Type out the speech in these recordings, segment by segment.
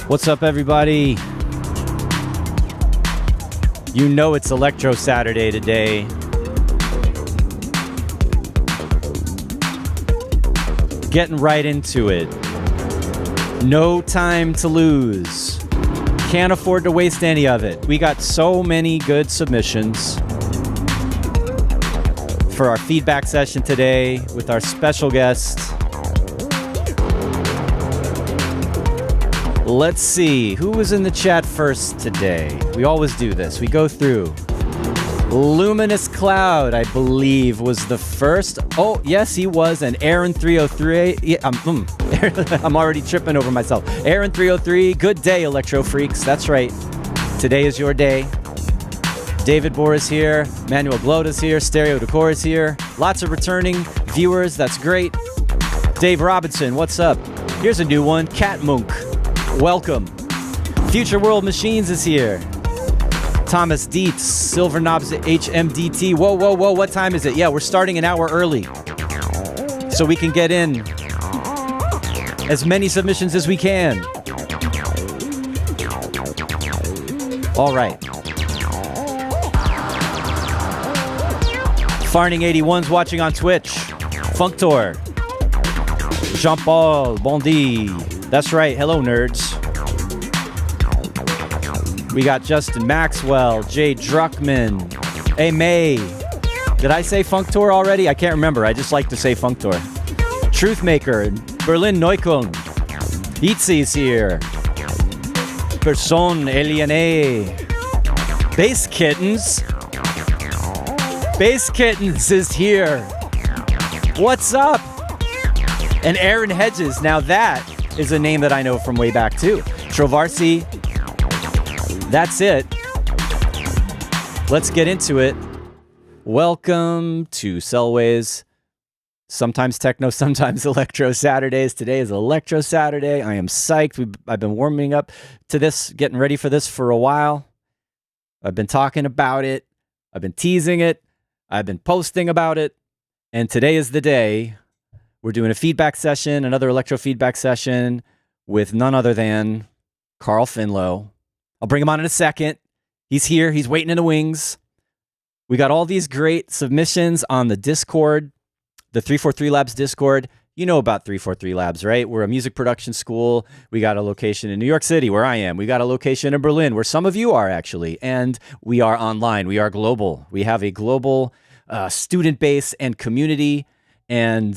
What's up, everybody? You know it's Electro Saturday today. Getting right into it. No time to lose. Can't afford to waste any of it. We got so many good submissions for our feedback session today with our special guest. Let's see, who was in the chat first today? We always do this. We go through. Luminous Cloud, I believe, was the first. Oh, yes, he was. And Aaron303. Yeah, I'm already tripping over myself. Aaron303, good day, Electro Freaks. That's right. Today is your day. David Bohr is here. Manuel Gloat is here. Stereo Decor is here. Lots of returning viewers. That's great. Dave Robinson, what's up? Here's a new one. Cat Munk. Welcome. Future World Machines is here. Thomas Dietz, Silver Knobs HMDT. Whoa, what time is it? Yeah, we're starting an hour early so we can get in as many submissions as we can. All right. Farning81's watching on Twitch. Functor. Jean-Paul Bondy. That's right. Hello, nerds. We got Justin Maxwell, Jay Druckman, A May. Did I say Functor already? I can't remember. I just like to say Functor. Truthmaker, Berlin Neukölln. Itzy's here. Person Eliane. Bass Kittens. Bass Kittens is here. What's up? And Aaron Hedges. Now that is a name that I know from way back too. Trovarsi. That's it. Let's get into it. Welcome to Selway's sometimes techno, sometimes electro Saturdays. Today is Electro Saturday. I am psyched. I've been warming up to this, getting ready for this for a while. I've been talking about it. I've been teasing it. I've been posting about it. And today is the day. We're doing a feedback session, another electro feedback session with none other than Carl Finlow. I'll bring him on in a second. He's here. He's waiting in the wings. We got all these great submissions on the Discord, the 343 Labs Discord. You know about 343 Labs, right? We're a music production school. We got a location in New York City, where I am. We got a location in Berlin, where some of you are actually. And we are online. We are global. We have a global student base and community. And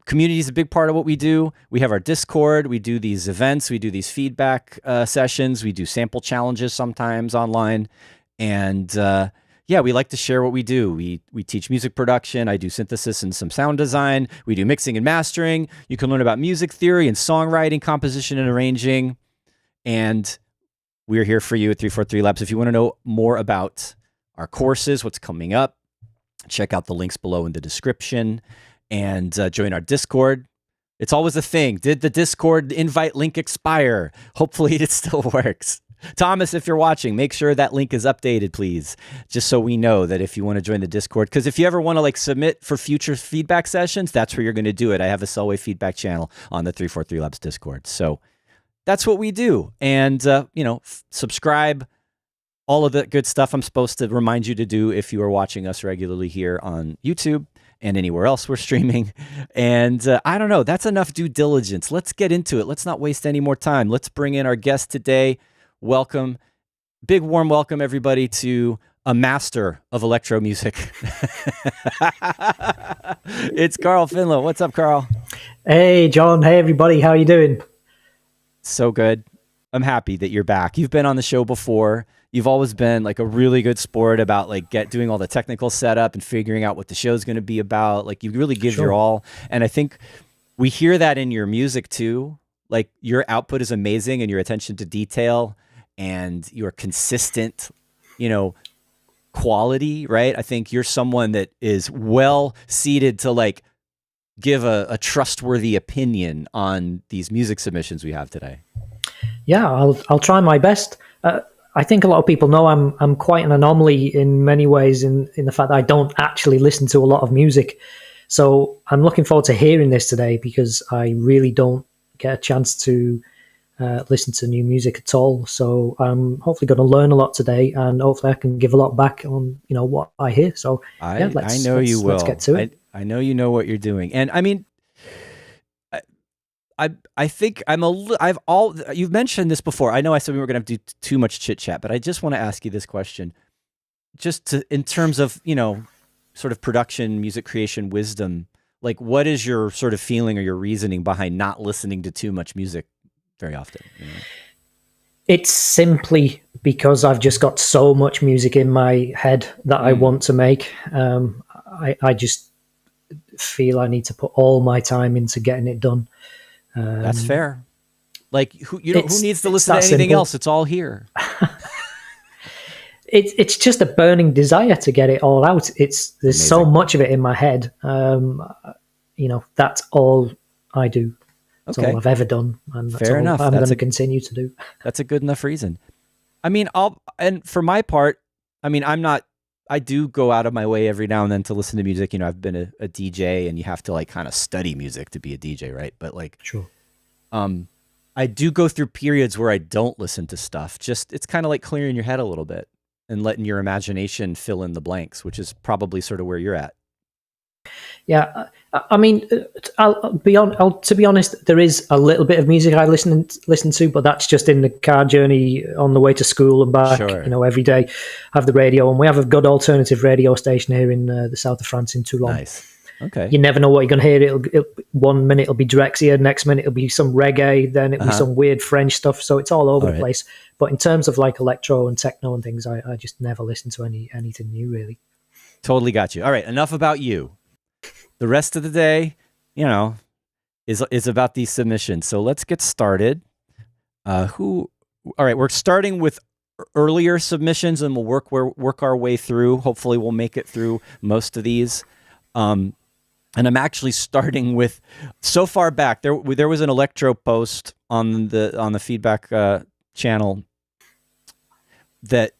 community is a big part of what we do. We have our Discord. We do these events. We do these feedback sessions. We do sample challenges sometimes online. And we like to share what we do. We teach music production. I do synthesis and some sound design. We do mixing and mastering. You can learn about music theory and songwriting, composition and arranging. And we're here for you at 343 Labs. If you want to know more about our courses, what's coming up, check out the links below in the description. And join our Discord. It's always a thing. Did the Discord invite link expire? Hopefully it still works. Thomas, if you're watching, make sure that link is updated, please. Just so we know that if you want to join the Discord. Because if you ever want to submit for future feedback sessions, that's where you're going to do it. I have a Selway feedback channel on the 343 Labs Discord. So that's what we do. And, subscribe. All of the good stuff I'm supposed to remind you to do if you are watching us regularly here on YouTube and anywhere else we're streaming. And I don't know, that's enough due diligence. Let's get into it. Let's not waste any more time. Let's bring in our guest today. Welcome. Big warm welcome, everybody, to a master of electro music. It's Carl Finlow. What's up, Carl? Hey, John. Hey, everybody. How are you doing? So good. I'm happy that you're back. You've been on the show before. You've always been a really good sport about doing all the technical setup and figuring out what the show's going to be about. You really give your all. And I think we hear that in your music too. Your output is amazing and your attention to detail and your consistent, quality, right? I think you're someone that is well seated to give a trustworthy opinion on these music submissions we have today. Yeah, I'll try my best. I think a lot of people know I'm quite an anomaly in many ways in the fact that I don't actually listen to a lot of music. So I'm looking forward to hearing this today because I really don't get a chance to listen to new music at all. So I'm hopefully going to learn a lot today, and hopefully I can give a lot back on what I hear. So I know you will. Let's get to it. I know you know what you're doing, and I mean, I think you've mentioned this before. I know I said we were going to do too much chit chat, but I just want to ask you this question, in terms of sort of production, music creation wisdom. Like, what is your sort of feeling or your reasoning behind not listening to too much music very often? It's simply because I've just got so much music in my head that I want to make. I just feel I need to put all my time into getting it done. That's fair. Like, who needs to listen to anything else? It's all here. It's just a burning desire to get it all out. There's amazing. So much of it in my head. That's all I do. That's all I've ever done, and that's all I'm going to continue to do. That's a good enough reason. I mean, and for my part, I mean, I do go out of my way every now and then to listen to music. I've been a DJ, and you have to like kind of study music to be a DJ, right? But like, sure. I do go through periods where I don't listen to stuff. It's kind of like clearing your head a little bit and letting your imagination fill in the blanks, which is probably sort of where you're at. Yeah, I mean, to be honest, there is a little bit of music I listen to, but that's just in the car journey on the way to school and back. Sure. Every day I have the radio, and we have a good alternative radio station here in the south of France in Toulon. Nice. Okay. You never know what you're going to hear. It'll 1 minute it'll be Drexciya, next minute it'll be some reggae, then it'll be some weird French stuff. So it's all over the place. But in terms of like electro and techno and things, I just never listen to anything new, really. Totally got you. All right, enough about you. The rest of the day, is about these submissions. So let's get started. All right, we're starting with earlier submissions, and we'll work our way through. Hopefully, we'll make it through most of these. And I'm actually starting with, so far back, there was an Electro post on the feedback channel that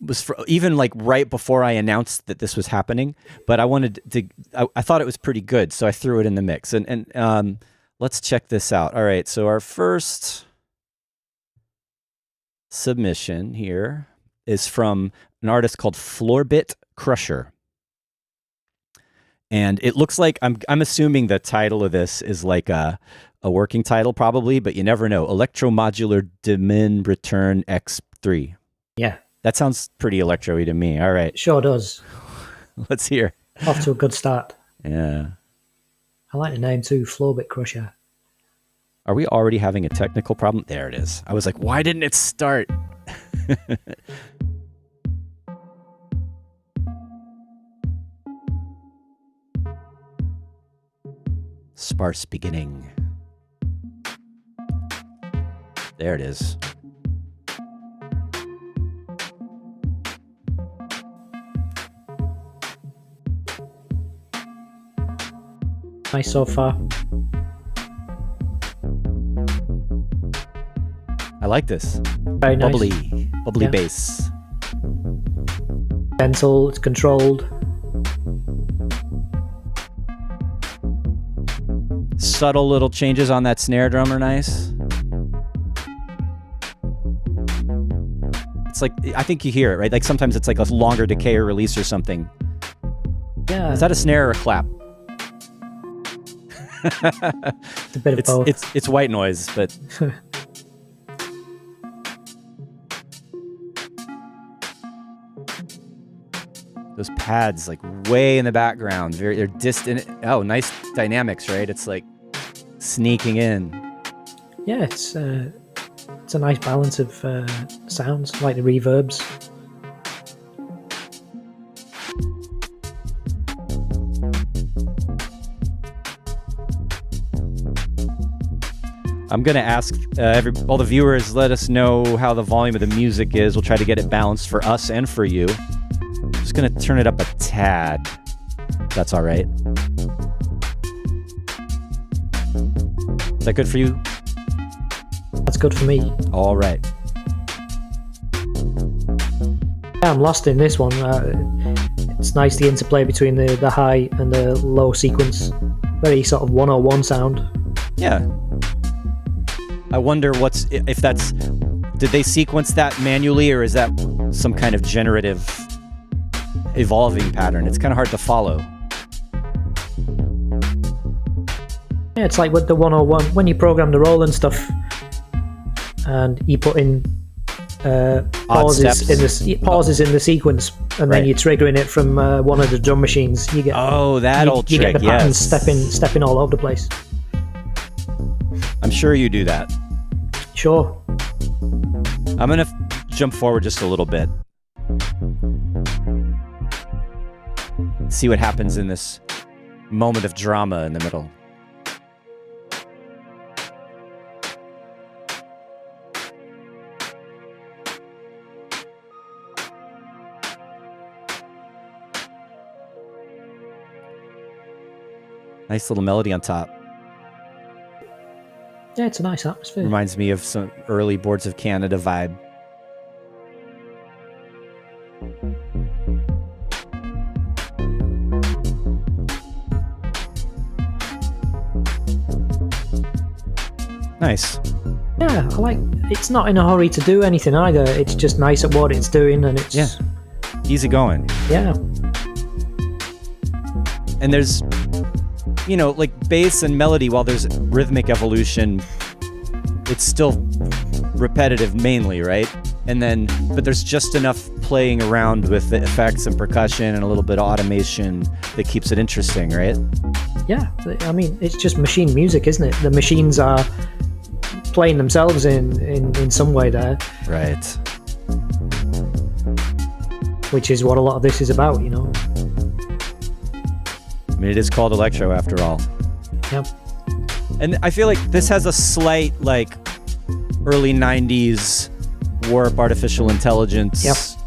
was even like right before I announced that this was happening, but I thought it was pretty good, so I threw it in the mix. And let's check this out. All right, so our first submission here is from an artist called Floorbit Crusher. And it looks like, I'm assuming the title of this is like a working title probably, but you never know. Electro Modular Dimin Return X3. Yeah. That sounds pretty electro-y to me. All right. Sure does. Let's hear. Off to a good start. Yeah. I like the name too, Floorbit Crusher. Are we already having a technical problem? There it is. I was like, why didn't it start? Sparse beginning. There it is. Nice so far. I like this. Very nice. Bubbly bass. Gentle, it's controlled. Subtle little changes on that snare drum are nice. It's like, I think you hear it, right? Like sometimes it's like a longer decay or release or something. Yeah. Is that a snare or a clap? It's a bit of both. It's white noise, but those pads like way in the background, they're distant. Oh, nice dynamics, right? It's like sneaking in. Yeah, it's a nice balance of sounds, like the reverbs. I'm going to ask all the viewers, let us know how the volume of the music is. We'll try to get it balanced for us and for you. I'm just going to turn it up a tad. That's all right. Is that good for you? That's good for me. All right. Yeah, I'm lost in this one. It's nice the interplay between the high and the low sequence. Very sort of 101 sound. Yeah. I wonder if that's, did they sequence that manually, or is that some kind of generative evolving pattern? It's kind of hard to follow. Yeah, it's like with the 101, when you program the roll and stuff, and you put in pauses in the sequence, and then you're triggering it from one of the drum machines. You get you get the patterns stepping all over the place. I'm sure you do that. Sure. I'm gonna jump forward just a little bit. See what happens in this moment of drama in the middle. Nice little melody on top. Yeah, it's a nice atmosphere. Reminds me of some early Boards of Canada vibe. Nice. Yeah, I like. It's not in a hurry to do anything either. It's just nice at what it's doing, and it's easy going. Yeah. And there's, you know, like bass and melody, while there's rhythmic evolution, it's still repetitive mainly, right? And then, but there's just enough playing around with the effects and percussion and a little bit of automation that keeps it interesting, right? Yeah, I mean, it's just machine music, isn't it? The machines are playing themselves in some way there. Right. Which is what a lot of this is about, you know? I mean, it is called Electro after all. Yep. And I feel like this has a slight, like, early 90s warp artificial intelligence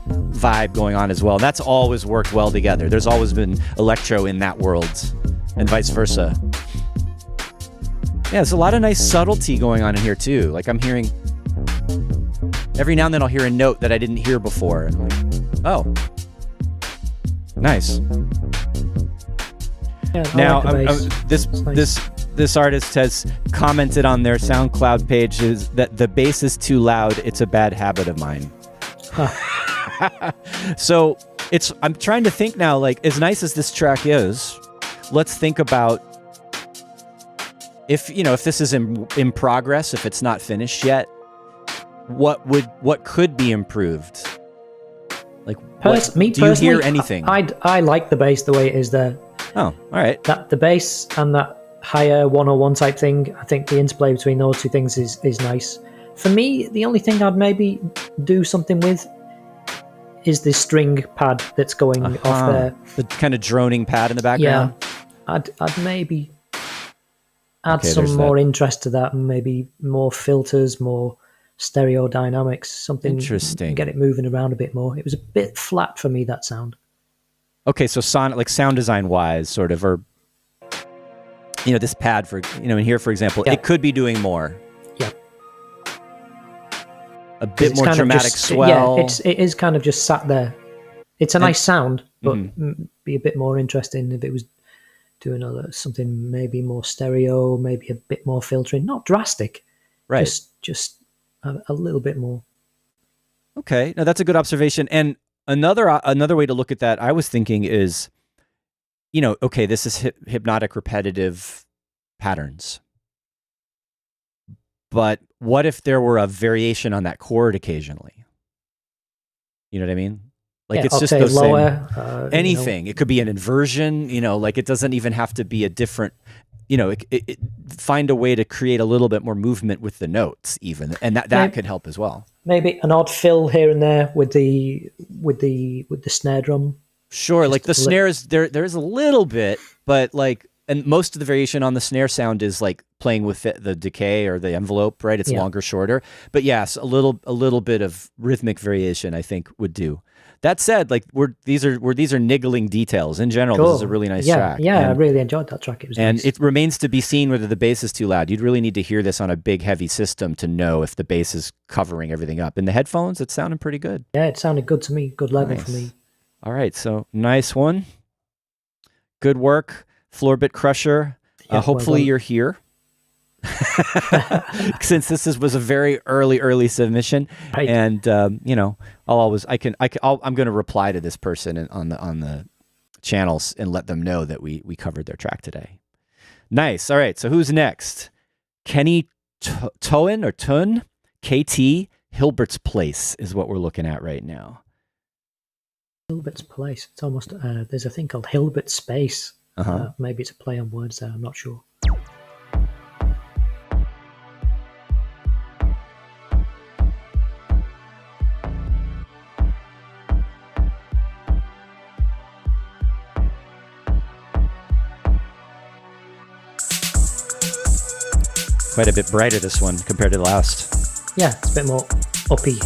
vibe going on as well. And that's always worked well together. There's always been Electro in that world, and vice versa. Yeah, there's a lot of nice subtlety going on in here, too. Like, I'm hearing... Every now and then I'll hear a note that I didn't hear before. And I'm like, oh. Nice. Yeah, now, like this artist has commented on their SoundCloud pages that the bass is too loud. It's a bad habit of mine. Huh. So I'm trying to think now, like, as nice as this track is, let's think about if this is in progress, if it's not finished yet, what could be improved? Like, do you hear anything? I like the bass the way it is there. Oh, all right. That the bass and that higher 101 type thing, I think the interplay between those two things is nice. For me, the only thing I'd maybe do something with is this string pad that's going off there. The kind of droning pad in the background? Yeah. I'd maybe add some more interest to that, and maybe more filters, more stereo dynamics, something. Interesting. Get it moving around a bit more. It was a bit flat for me, that sound. Okay, so sound design wise, sort of, or this pad for in here, for example, it could be doing more. Yeah. A bit more dramatic swell. Yeah, it is kind of just sat there. It's a nice sound, but be a bit more interesting if it was doing something maybe more stereo, maybe a bit more filtering. Not drastic, right? Just a little bit more. Okay, now that's a good observation. And another way to look at that, I was thinking, is, okay, this is hypnotic, repetitive patterns. But what if there were a variation on that chord occasionally? You know what I mean? Like, it's just those lower, same, anything. It could be an inversion, like it doesn't even have to be a different, find a way to create a little bit more movement with the notes even. And that could help as well. Maybe an odd fill here and there with the snare drum. Sure. Just like the snare is there's a little bit, but like, and most of the variation on the snare sound is like playing with the decay or the envelope, right? It's longer, shorter. But yes, a little bit of rhythmic variation, I think, would do. That said, like these are niggling details. In general, This is a really nice track. Yeah, I really enjoyed that track. It was nice. It remains to be seen whether the bass is too loud. You'd really need to hear this on a big, heavy system to know if the bass is covering everything up. In the headphones, it sounded pretty good. Yeah, it sounded good to me. Good level for me. All right, so nice one. Good work, Floorbit Crusher. Hopefully you're here. since was a very early submission, Right. and I'm going to reply to this person on the channels and let them know that we covered their track today. Nice. All right. So who's next? Kenny Toen or Tun KT Hilbert's Place is what we're looking at right now. Hilbert's Place. It's almost there's a thing called Hilbert Space. Maybe it's a play on words there. I'm not sure. Quite a bit brighter, this one, compared to the last. Yeah, it's a bit more uppy.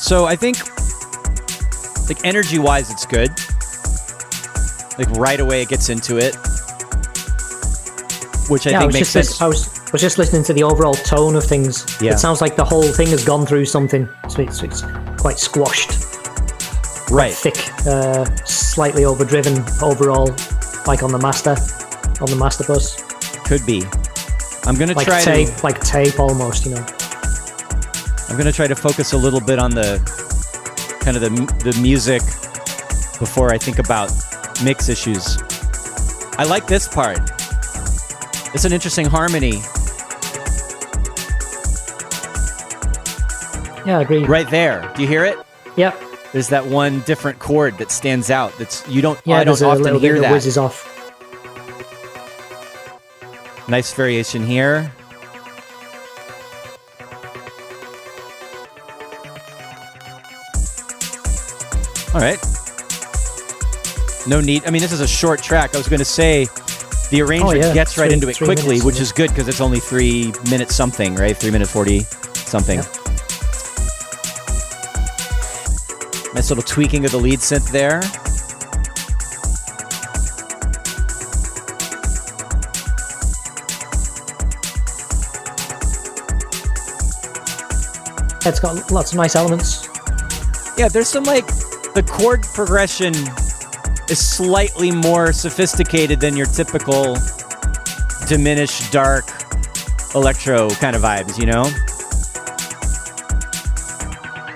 So I think, like, energy-wise, it's good. Like, right away it gets into it, which I think makes sense. I was just listening to the overall tone of things. Yeah. It sounds like the whole thing has gone through something. So it's quite squashed. Right. Thick, slightly overdriven overall, like on the master bus. Could be. I'm going to Like try tape, like tape almost, you know. I'm going to try to focus a little bit on the kind of the music before I think about mix issues. I like this part. It's an interesting harmony. Yeah, I agree. Right there. Do you hear it? Yep. There's that one different chord that stands out. I don't there's a often little hear bit that that. whizzes off. Nice variation here. All right. No need. I mean, this is a short track. I was going to say the arrangement gets right into it quickly, which is good because it's only 3 minutes something, right? 3 minutes 40 something. Yep. Nice little tweaking of the lead synth there. It's got lots of nice elements. Yeah, there's some, like, the chord progression is slightly more sophisticated than your typical diminished, dark electro kind of vibes, you know?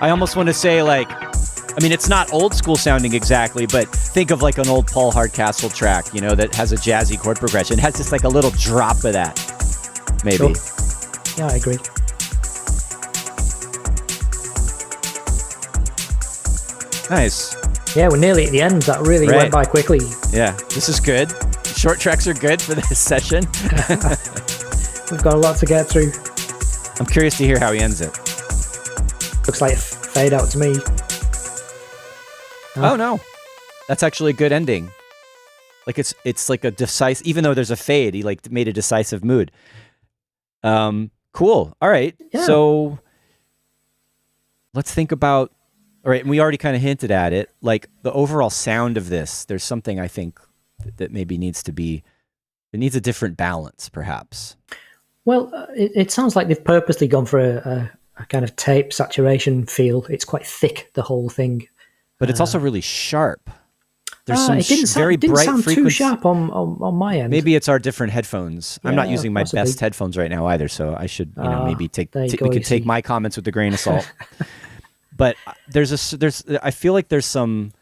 I almost want to say, like, I mean, it's not old school sounding exactly, but think of like an old Paul Hardcastle track, you know, that has a jazzy chord progression. It has just like a little drop of that, maybe. Sure. Yeah, I agree. Nice. Yeah, we're nearly at the end. That really went by quickly. Yeah, this is good. Short tracks are good for this session. We've got a lot to get through. I'm curious to hear how he ends it. Looks like a fade out to me. Oh no, that's actually a good ending. Like it's like a decisive, even though there's a fade, he like made a decisive mood. Cool. All right. Yeah. So let's think about. All right, and we already kind of hinted at it. Like the overall sound of this, there's something I think that maybe needs to be. It needs a different balance, perhaps. Well, it sounds like they've purposely gone for a kind of tape saturation feel. It's quite thick, the whole thing. But it's also really sharp. There's some it didn't very didn't bright sound frequency. too sharp on my end. Maybe it's our different headphones. I'm not Yeah, using my possibly. best headphones right now either, so I should, maybe take. there you We go, could you take see. my comments with a grain of salt. But I feel like there's some.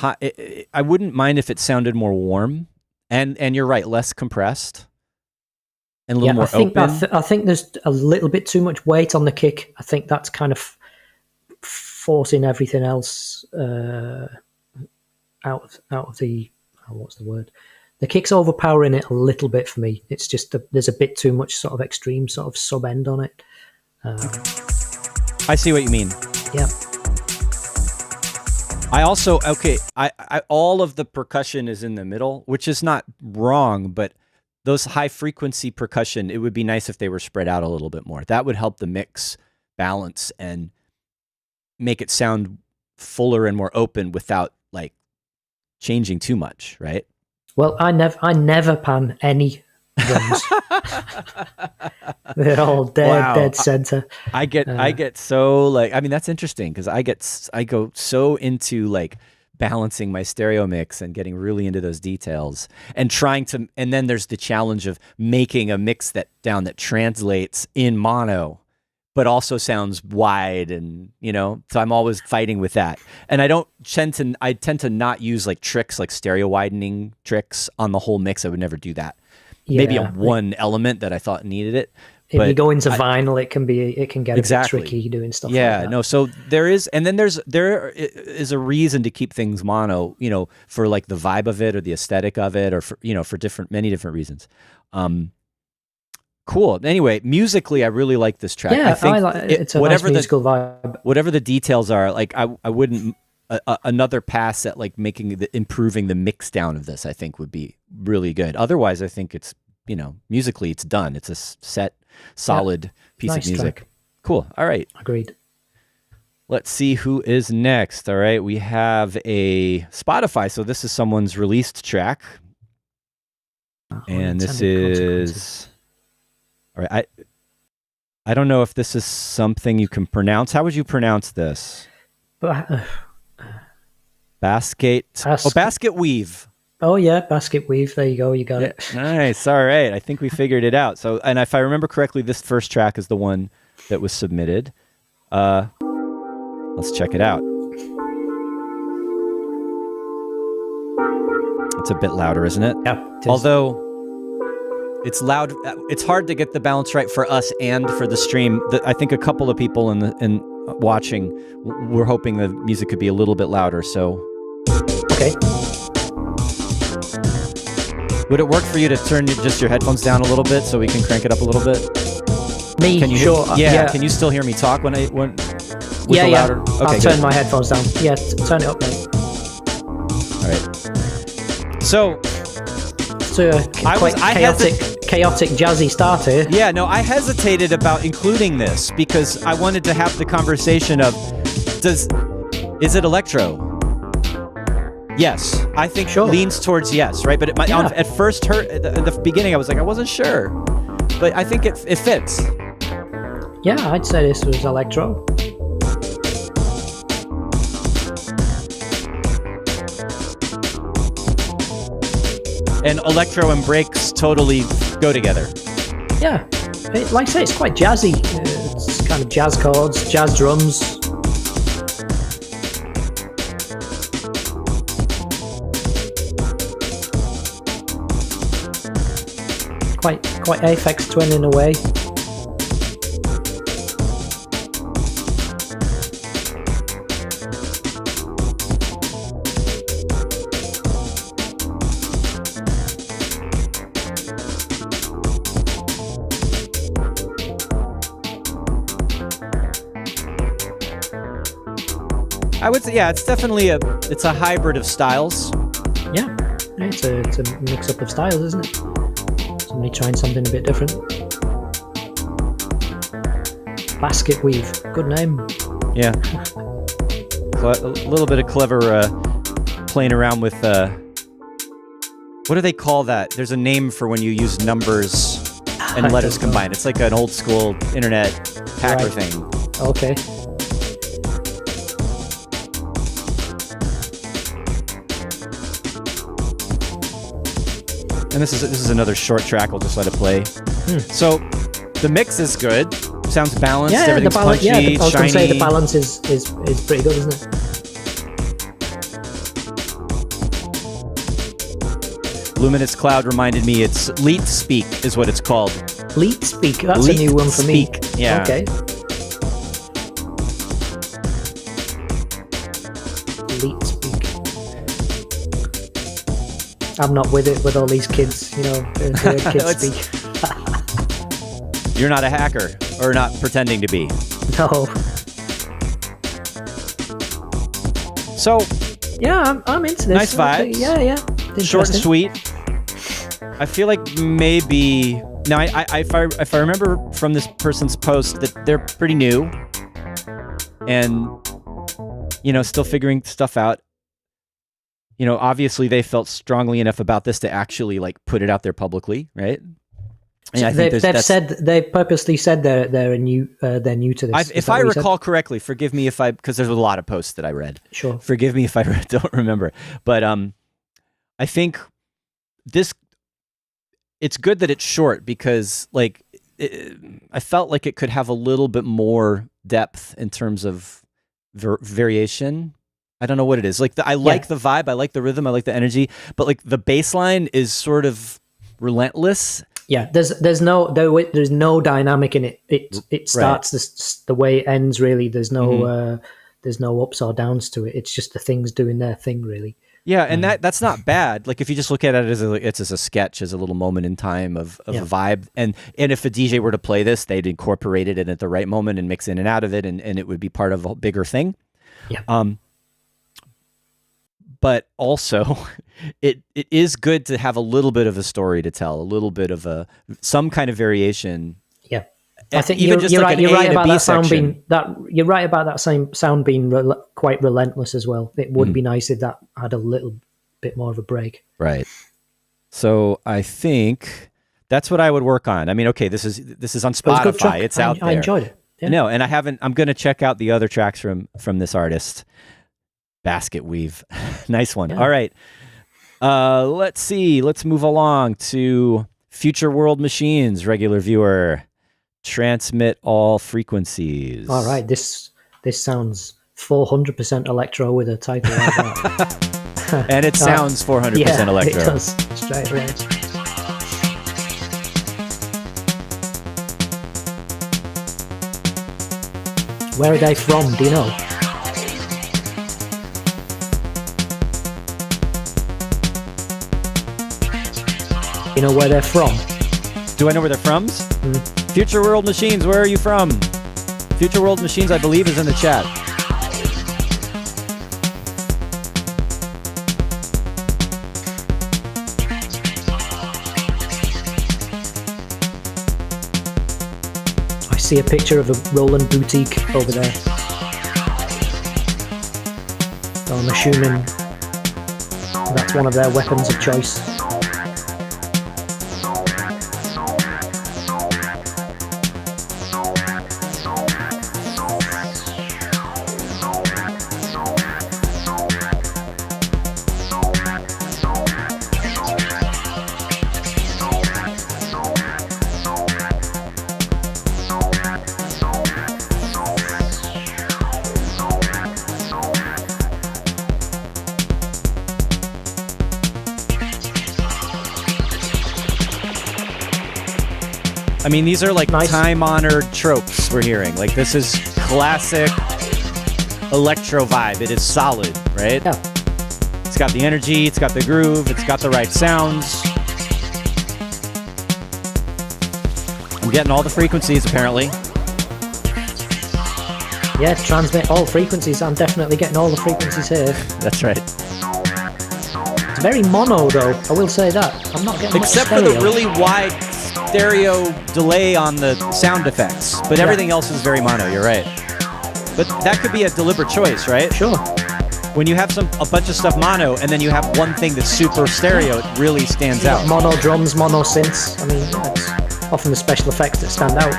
I wouldn't mind if it sounded more warm, and you're right, less compressed, and a little more open. I think there's a little bit too much weight on the kick. I think that's kind of forcing everything else out of the what's the word? The kick's overpowering it a little bit for me. It's just there's a bit too much sort of extreme sort of sub end on it. I see what you mean. Yeah. I also I all of the percussion is in the middle, which is not wrong, but those high frequency percussion, it would be nice if they were spread out a little bit more. That would help the mix balance and make it sound fuller and more open without like changing too much, right? Well, I never pan any drums. They're all dead center. I get so like, I mean, that's interesting because I go so into like balancing my stereo mix and getting really into those details and trying to, and then there's the challenge of making a mix that translates in mono, but also sounds wide, and so I'm always fighting with that. And I tend to not use like tricks, like stereo widening tricks on the whole mix. I would never do that. Yeah, maybe on one element that I thought needed it. If you go into vinyl, it can get a bit tricky doing stuff like that. No, so there is a reason to keep things mono, for like the vibe of it or the aesthetic of it, or for many different reasons. Cool. Anyway, musically, I really like this track. Yeah, I think it's a nice musical vibe. Whatever the details are, like I wouldn't another pass at like improving the mix down of this, I think would be really good. Otherwise, I think it's musically it's done. It's a set, solid piece of music. Track. Cool. All right. Agreed. Let's see who is next. All right, we have a Spotify. So this is someone's released track, and this is. All right, I don't know if this is something you can pronounce. How would you pronounce this? Basket weave. Oh yeah, basket weave. There you go. You got it. Nice. All right. I think we figured it out. So, and if I remember correctly, this first track is the one that was submitted. Let's check it out. It's a bit louder, isn't it? Yeah. Although it's loud, it's hard to get the balance right for us and for the stream. I think a couple of people in watching were hoping the music could be a little bit louder. So, okay. Would it work for you to turn just your headphones down a little bit so we can crank it up a little bit? Me, can you sure. Yeah. Can you still hear me talk when yeah, louder? Okay, I'll turn my headphones down. Yeah, turn it up, mate. All right. So quite chaotic, jazzy start here. Yeah, no, I hesitated about including this because I wanted to have the conversation of, is it electro? Yes, I think leans towards yes, right? But at first, at the beginning, I was like, I wasn't sure, but I think it fits. Yeah, I'd say this was electro. And electro and breaks totally go together. Yeah, like I say, it's quite jazzy. It's kind of jazz chords, jazz drums. Quite Aphex Twin in a way. I would say, yeah, it's definitely a hybrid of styles. Yeah, it's a mix-up of styles, isn't it? Somebody trying something a bit different. Basket weave, good name. Yeah, a little bit of clever playing around with what do they call that? There's a name for when you use numbers and letters combined. It's like an old school internet hacker thing. Okay. And this is another short track. We'll just let it play. So the mix is good. Sounds balanced. Yeah, everything's punchy, I was going shiny. to say the balance is pretty good, isn't it? Luminous Cloud reminded me it's Leet Speak is what it's called. Leet Speak. That's a new one for me. Yeah. Okay. I'm not with it with all these kids, you know, the way kids speak. You're not a hacker, or not pretending to be. No. So, yeah, I'm into this. Nice vibes. Yeah. Short and sweet. I feel like maybe now, if I remember from this person's post that they're pretty new, and still figuring stuff out. Obviously they felt strongly enough about this to actually like put it out there publicly, right? And I think they purposely said they're new to this. If I recall correctly, forgive me because there's a lot of posts that I read. Sure. Forgive me if I don't remember, but I think it's good that it's short because like I felt like it could have a little bit more depth in terms of variation. I don't know what it is. Like I like the vibe, I like the rhythm, I like the energy, but like the bass line is sort of relentless. Yeah, there's no dynamic in it. It starts the way it ends. Really, there's no ups or downs to it. It's just the things doing their thing, really. Yeah, and that's not bad. Like if you just look at it as a sketch, as a little moment in time of a vibe, and if a DJ were to play this, they'd incorporate it in at the right moment and mix in and out of it, and it would be part of a bigger thing. Yeah. But also, it is good to have a little bit of a story to tell, a little bit of some kind of variation. Yeah, I think even you're right about that sound section. You're right about that same sound being quite relentless as well. It would be nice if that had a little bit more of a break. Right. So I think that's what I would work on. I mean, okay, this is on Spotify. It's out there. I enjoyed it. Yeah. No, and I'm going to check out the other tracks from this artist. Basket Weave. Nice one. Yeah. All right. Let's see. Let's move along to Future World Machines, regular viewer. Transmit all frequencies. All right. This sounds 400% electro with a title like that. And it sounds 400% electro. It does. Straight away. Where are they from? Do you know? You know where they're from? Do I know where they're from? Future World Machines, where are you from? Future World Machines, I believe, is in the chat. I see a picture of a Roland boutique over there. So I'm assuming that's one of their weapons of choice. I mean, these are like time-honored tropes we're hearing. Like, this is classic electro vibe. It is solid, right? Yeah. It's got the energy, it's got the groove, it's got the right sounds. I'm getting all the frequencies, apparently. Yeah, transmit all frequencies. I'm definitely getting all the frequencies here. That's right. It's very mono, though. I will say that. I'm not getting except much stereo. for the really wide stereo delay on the sound effects, but everything else is very mono. You're right. But that could be a deliberate choice, right? Sure. When you have a bunch of stuff mono, and then you have one thing that's super stereo, it really stands out. Mono drums, mono synths. I mean, it's often the special effects that stand out.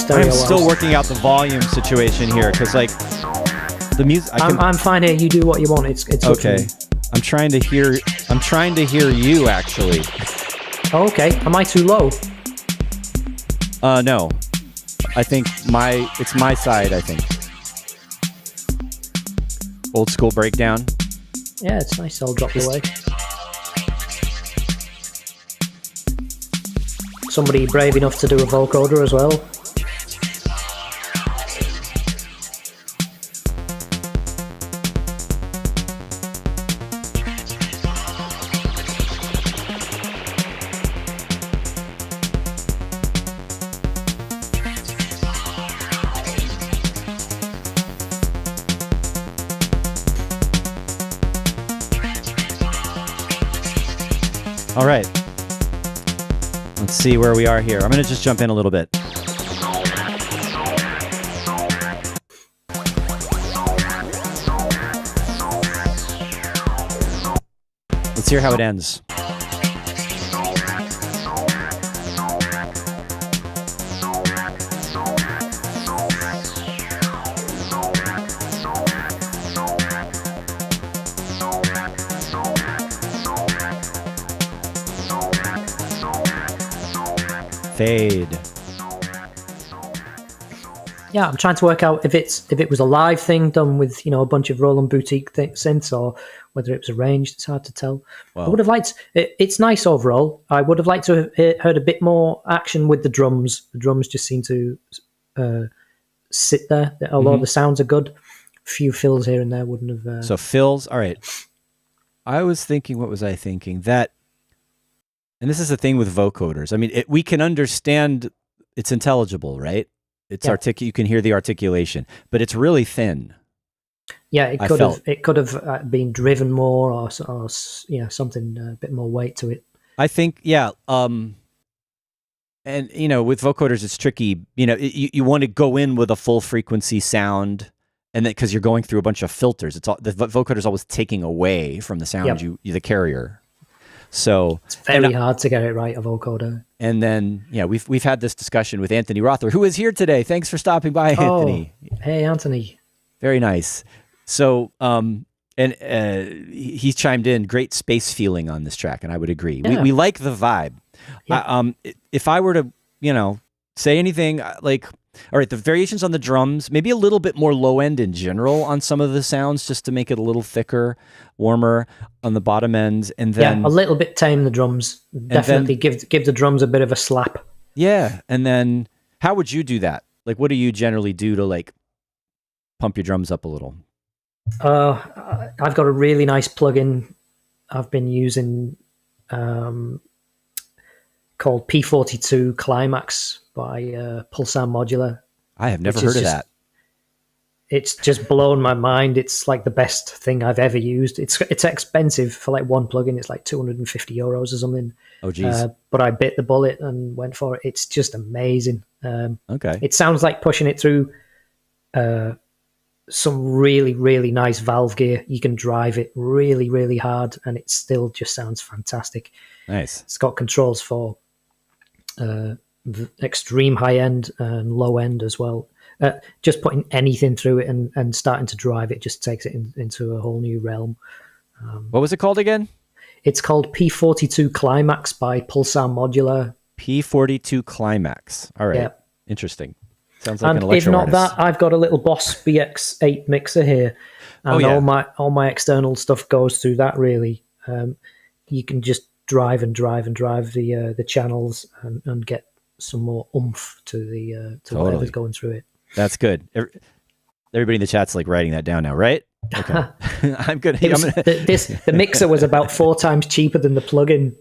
I'm still working out the volume situation here, because like the music. I'm fine here. You do what you want. It's okay. I'm trying to hear you actually. Oh, okay. Am I too low? No. I think it's my side, I think. Old school breakdown. Yeah, it's nice. I'll drop away. Somebody brave enough to do a vocoder as well. All right. Let's see where we are here. I'm going to just jump in a little bit. Let's hear how it ends. Fade. Yeah, I'm trying to work out if it was a live thing done with, you know, a bunch of Roland Boutique synths, or whether it was arranged. It's hard to tell. Wow. I would have liked it's nice overall. I would have liked to have heard a bit more action with the drums. The drums just seem to sit there, although the sounds are good. A few fills here and there wouldn't have. So fills, all right. I was thinking, what was I thinking? That, and this is the thing with vocoders. I mean, we can understand, it's intelligible, right? It's you can hear the articulation, but it's really thin. Yeah, it could have been driven more, or you know, something a bit more weight to it. I think, yeah. And you know, with vocoders, it's tricky. You know, you want to go in with a full frequency sound, and then because you're going through a bunch of filters, the vocoder is always taking away from the sound you the carrier. So it's very hard to get it right, a vocoder. And then, yeah, we've had this discussion with Anthony Rothler, who is here today. Thanks for stopping by, Anthony. Hey, Anthony. Very nice. So, he chimed in, great space feeling on this track, and I would agree. Yeah. We like the vibe. Yeah. If I were to, you know, say anything, like, all right, the variations on the drums, maybe a little bit more low end in general on some of the sounds, just to make it a little thicker, warmer on the bottom ends, and then a little bit tame the drums. Definitely give the drums a bit of a slap. Yeah, and then how would you do that? Like, what do you generally do to like pump your drums up a little? I've got a really nice plugin I've been using called P42 Climax by Pulsar Modular. I have never heard of that. It's just blown my mind. It's like the best thing I've ever used. It's expensive for like one plugin. It's like €250 or something. Oh, geez. But I bit the bullet and went for it. It's just amazing. Okay. It sounds like pushing it through some really, really nice valve gear. You can drive it really, really hard, and it still just sounds fantastic. Nice. It's got controls for extreme high end and low end as well. Just putting anything through it and starting to drive it just takes it into a whole new realm. What was it called again? It's called P42 Climax by Pulsar Modular. P42 Climax. All right. Yep. Interesting. Sounds like and an electro if not artist. that, I've got a little Boss BX8 mixer here, and all my external stuff goes through that. Really, you can just drive the channels and get some more oomph to the whatever's going through it. That's good. Everybody in the chat's like writing that down now, right? Okay. The mixer was about 4 times cheaper than the plugin.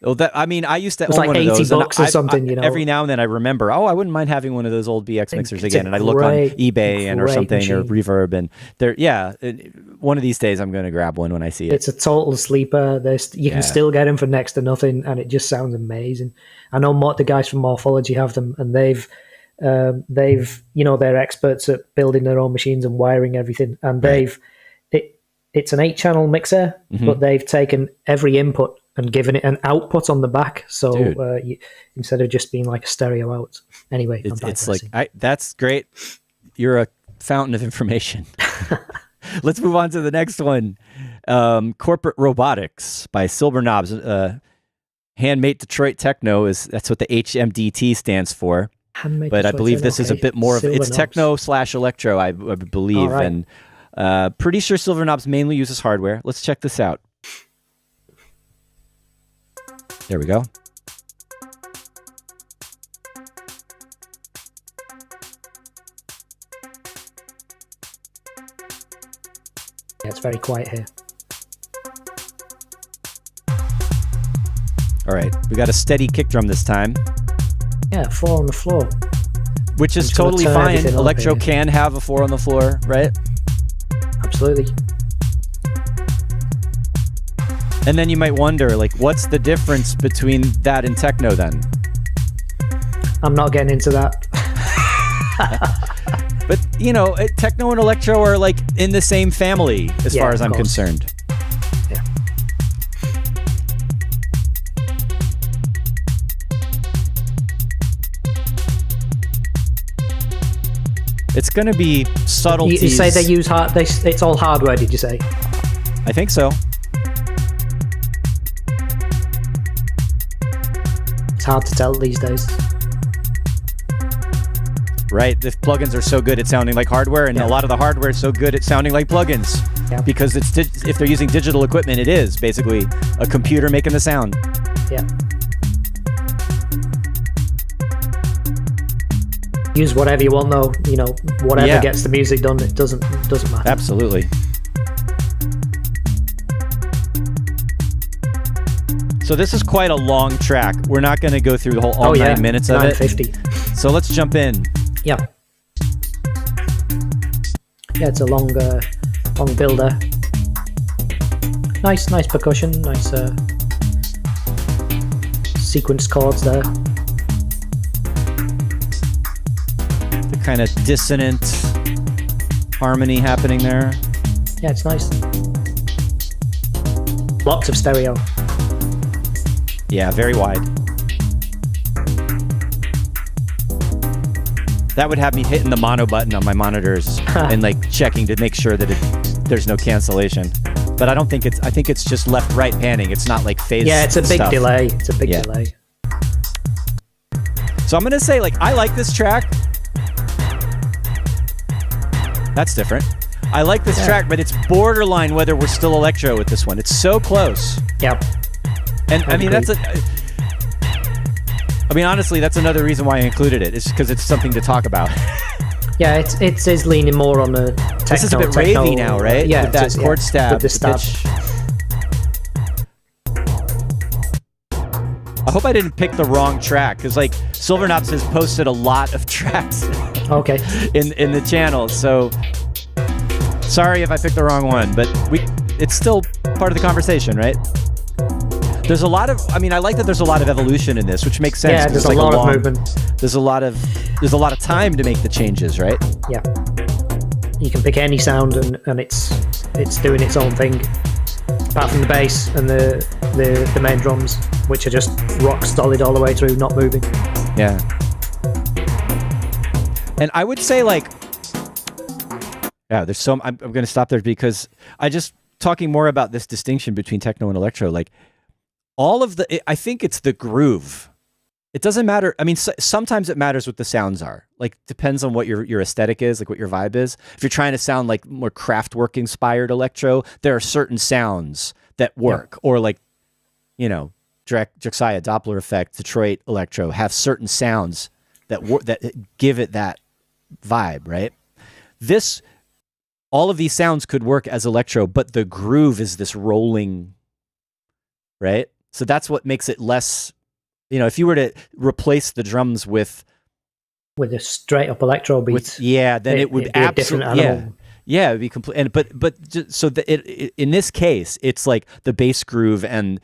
Well, I used to own like one of those. $80 or something, you know. Every now and then I remember, I wouldn't mind having one of those old BX mixers again. And I look on eBay or something machine. Or Reverb, and one of these days I'm going to grab one when I see it. It's a total sleeper. You can still get them for next to nothing, and it just sounds amazing. I know the guys from Morphology have them, and they've they're experts at building their own machines and wiring everything, and it's an 8-channel mixer, but they've taken every input and given it an output on the back, so instead of just being like a stereo out. Anyway, it's like that's great. You're a fountain of information. Let's move on to the next one. Corporate Robotics by Silver Knobs. Handmade Detroit Techno that's what the HMDT stands for. But I believe this is a bit more of it's techno/electro, I believe, and pretty sure Silver Knobs mainly uses hardware. Let's check this out. There we go. Yeah, it's very quiet here. All right, we got a steady kick drum this time. Yeah, 4 on the floor. Which is totally fine. Electro can have a 4 on the floor, right? Absolutely. And then you might wonder, like, what's the difference between that and techno then? I'm not getting into that. But, you know, techno and electro are like in the same family as far as I'm concerned. Yeah. It's going to be subtleties. You say they use it's all hardware, did you say? I think so. It's hard to tell these days. Right, the plugins are so good at sounding like hardware, and a lot of the hardware is so good at sounding like plugins. Yeah. Because if they're using digital equipment, it is basically a computer making the sound. Yeah. Use whatever you want, though. You know, whatever gets the music done, it doesn't matter. Absolutely. So this is quite a long track. We're not going to go through the whole all 9 minutes of it. 9:50. So let's jump in. Yeah. Yeah, it's a long builder. Nice percussion. Nice sequence chords there. The kind of dissonant harmony happening there. Yeah, it's nice. Lots of stereo. Yeah, very wide. That would have me hitting the mono button on my monitors and like checking to make sure that there's no cancellation. But I don't think I think it's just left-right panning. It's not like phase. Yeah, it's a big stuff. delay. It's a big delay. So I'm gonna say, like, I like this track. That's different. I like this track, but it's borderline whether we're still electro with this one. It's so close. Yep. And I mean, honestly, that's another reason why I included it. It's because it's something to talk about. Yeah, it is leaning more on the techno. This is a bit ravey now, right? Yeah, with that chord stab. With the stab. I hope I didn't pick the wrong track, because like Silverknops has posted a lot of tracks. Okay. in the channel, so sorry if I picked the wrong one, but it's still part of the conversation, right? There's a lot of, I like that there's a lot of evolution in this, which makes sense. Yeah, there's a lot of movement. There's a lot of time to make the changes, right? Yeah. You can pick any sound and it's doing its own thing. Apart from the bass and the main drums, which are just rock solid all the way through, not moving. Yeah. And I would say, like, there's some, I'm going to stop there because talking more about this distinction between techno and electro, like, I think it's the groove. It doesn't matter. I mean, sometimes it matters what the sounds are. Like, depends on what your aesthetic is, like what your vibe is. If you're trying to sound like more Kraftwerk inspired electro, there are certain sounds that work. Or like, you know, Drexciya, Doppler effect, Detroit electro have certain sounds that give it that vibe, right? All of these sounds could work as electro, but the groove is this rolling, right? So that's what makes it less, you know, if you were to replace the drums with a straight up electro beat, then it would absolutely, be a different animal. Yeah, it'd be complete. And but just, so that in this case, it's like the bass groove and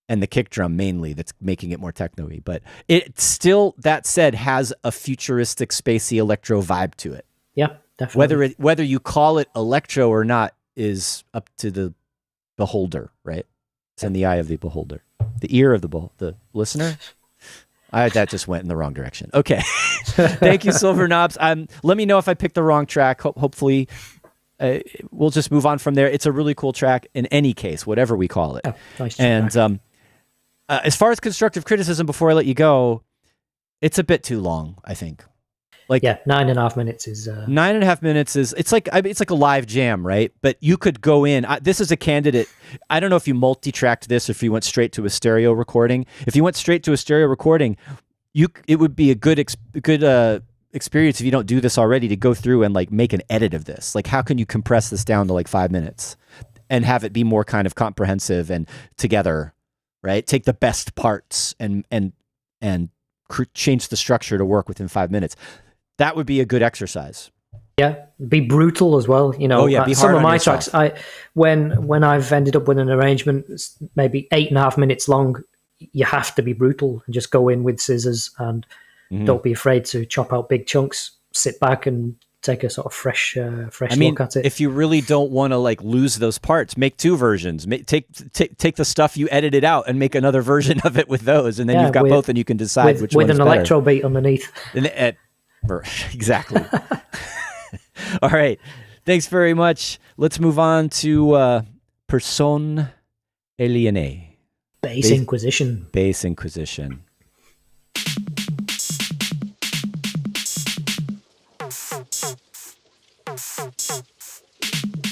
the kick drum mainly that's making it more techno-y. But it still, that said, has a futuristic spacey electro vibe to it. Yeah, definitely. Whether you call it electro or not is up to the beholder, right? It's in the eye of the beholder, the ear of the listener. That just went in the wrong direction. Okay. Thank you, Silverknops. Let me know if I picked the wrong track. Hopefully, we'll just move on from there. It's a really cool track in any case, whatever we call it. Oh, nice. And as far as constructive criticism, before I let you go, it's a bit too long, I think. Like, 9.5 minutes is 9.5 minutes is it's like a live jam, right? But you could go in. This is a candidate. I don't know if you multi-tracked this or if you went straight to a stereo recording. If you went straight to a stereo recording, it would be a good experience if you don't do this already to go through and like make an edit of this. Like, how can you compress this down to like 5 minutes and have it be more kind of comprehensive and together, right? Take the best parts and change the structure to work within 5 minutes. That would be a good exercise. Yeah, be brutal as well. You know, Oh, yeah, be some hard of on my yourself. tracks, when I've ended up with an arrangement that's maybe 8.5 minutes long, you have to be brutal and just go in with scissors and Mhm. don't be afraid to chop out big chunks. Sit back and take a sort of fresh I mean, look at it. if you really don't want to like lose those parts, make 2 versions. Take the stuff you edited out and make another version of it with those, and then you've got both, and you can decide which with one's an better. electro beat underneath. Exactly. All right. Thanks very much. Let's move on to Personne Alienée. Bass Inquisition. Bass Inquisition.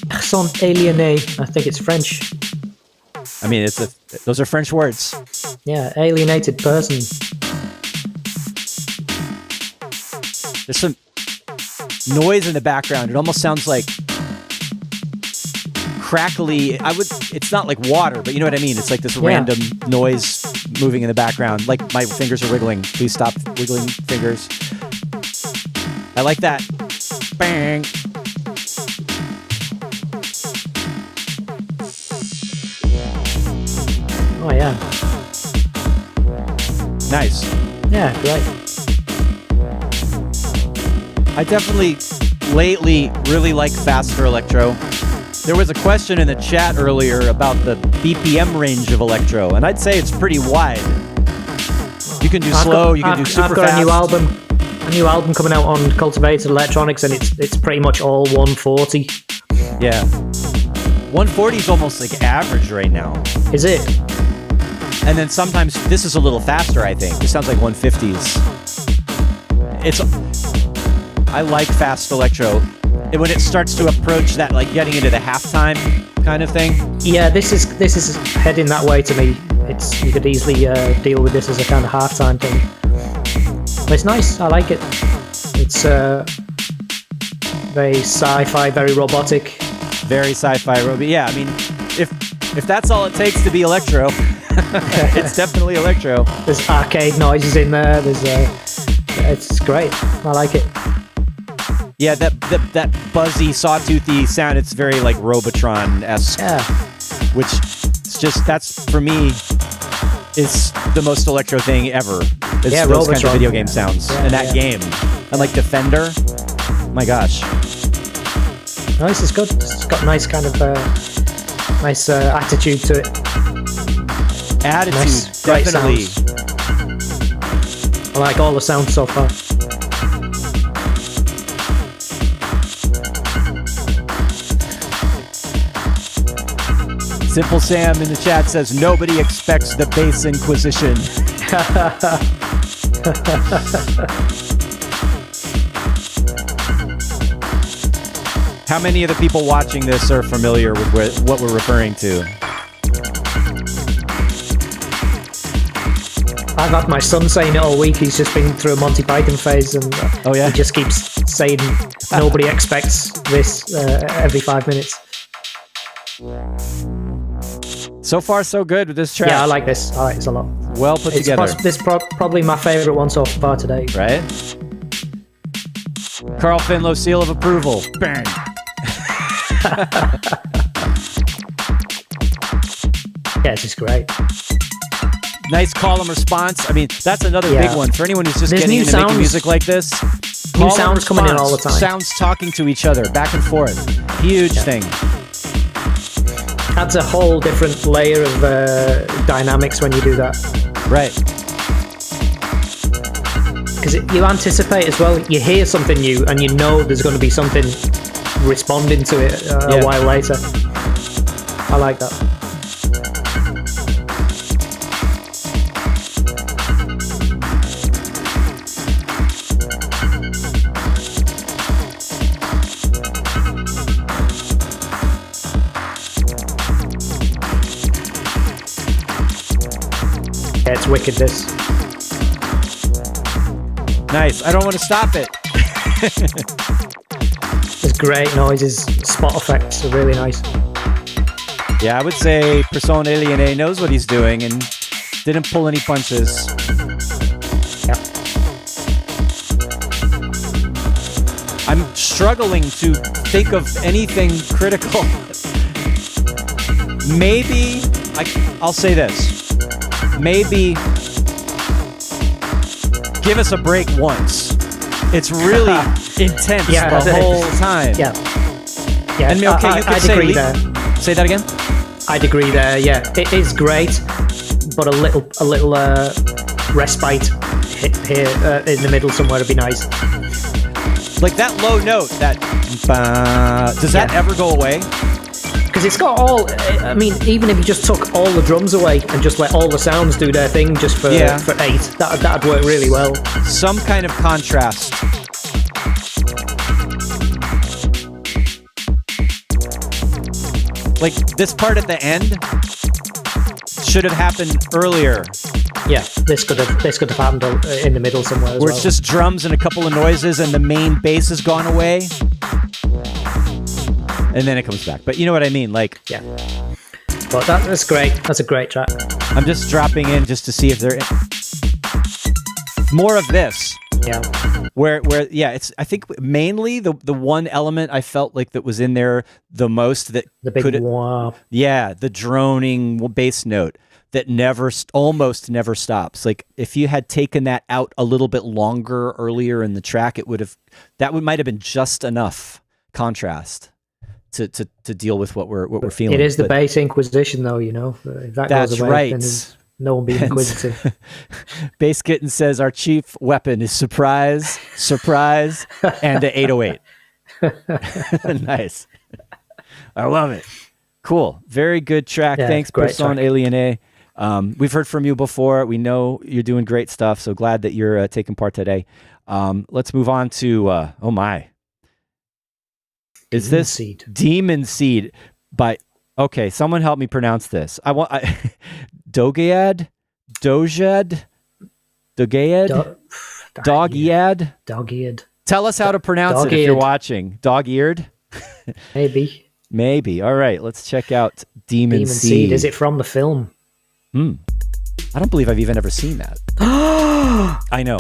Personne aliénée. I think it's French. I mean, those are French words. Yeah, alienated person. There's some noise in the background. It almost sounds like crackly. It's not like water, but you know what I mean? It's like this random noise moving in the background. Like my fingers are wiggling. Please stop wiggling fingers. I like that. Bang. Oh yeah. Nice. Yeah, great. I definitely lately really like faster electro. There was a question in the chat earlier about the BPM range of electro, and I'd say it's pretty wide. You can do slow, you can do super fast. I've got a new album coming out on Cultivated Electronics, and it's pretty much all 140. Yeah. 140 is almost like average right now. Is it? And then sometimes this is a little faster, I think. It sounds like 150s. I like fast electro. When it starts to approach that, like getting into the halftime kind of thing. Yeah, this is heading that way to me. You could easily deal with this as a kind of halftime thing. But it's nice. I like it. It's very sci-fi, very robotic. Very sci-fi, yeah. I mean, if that's all it takes to be electro, it's definitely electro. There's arcade noises in there. It's great. I like it. Yeah, that buzzy, sawtoothy sound. It's very like Robotron-esque. Yeah. Which that's for me is the most electro thing ever. It's those kinds of video game sounds and that game. And like Defender, my gosh. Nice, it's good. It's got nice kind of nice attitude to it. Attitude, nice, definitely. I like all the sounds so far. Simple Sam in the chat says nobody expects the Bass Inquisition. How many of the people watching this are familiar with what we're referring to? I've had my son saying it all week. He's just been through a Monty Python phase, and he just keeps saying nobody expects this every 5 minutes. So far, so good with this track. Yeah, I like this. I like this a lot. Well put together. This is probably my favorite one so far today. Right? Carl Finlow, seal of approval. Bang. Yeah, this is great. Nice call and response. I mean, that's another big one for anyone who's just getting into making music like this. New sounds coming in all the time. Sounds talking to each other, back and forth. Huge thing. Adds a whole different layer of dynamics when you do that. Right. Because you anticipate as well. You hear something new, and you know there's going to be something responding to it a while later. I like that. Yeah, it's wicked, this. Nice. I don't want to stop it. There's great noises. Spot effects are really nice. Yeah, I would say Personne Alienée knows what he's doing and didn't pull any punches. Yeah. I'm struggling to think of anything critical. Maybe, I'll say this. Maybe give us a break once. It's really intense the whole time. Yeah. Yeah. And you could I'd say, agree there. Say that again? I'd agree there, yeah. It is great, but a little respite here in the middle somewhere would be nice. Like that low note, that does that ever go away? Because it's got all, I mean, even if you just took all the drums away and just let all the sounds do their thing just for 8, that'd work really well. Some kind of contrast. Like this part at the end should have happened earlier. Yeah, this could have happened in the middle somewhere as where it's just drums and a couple of noises and the main bass has gone away. And then it comes back. But you know what I mean? Like, yeah. But that's great. That's a great track. I'm just dropping in just to see if there more of this. Yeah. Where it's, I think mainly the one element I felt like that was in there the most that the big wah. Yeah, the droning bass note that almost never stops. Like if you had taken that out a little bit longer earlier in the track, might have been just enough contrast to deal with what we're feeling. It is the bass Inquisition, though. You know, if that that's goes away, right. Then there's no one being inquisitive. Bass Kitten says our chief weapon is surprise, and an 808. Nice. I love it. Cool. Very good track. Yeah, thanks, Person Aliene. We've heard from you before. We know you're doing great stuff. So glad that you're taking part today. Let's move on to oh my. Is Demon this Seed. Demon Seed by? Okay, someone help me pronounce this. Dogayad, Dog-eared. Tell us how to pronounce it if you're watching. Dog-eared. Maybe. All right, let's check out Demon Seed. Is it from the film? I don't believe I've even ever seen that. I know.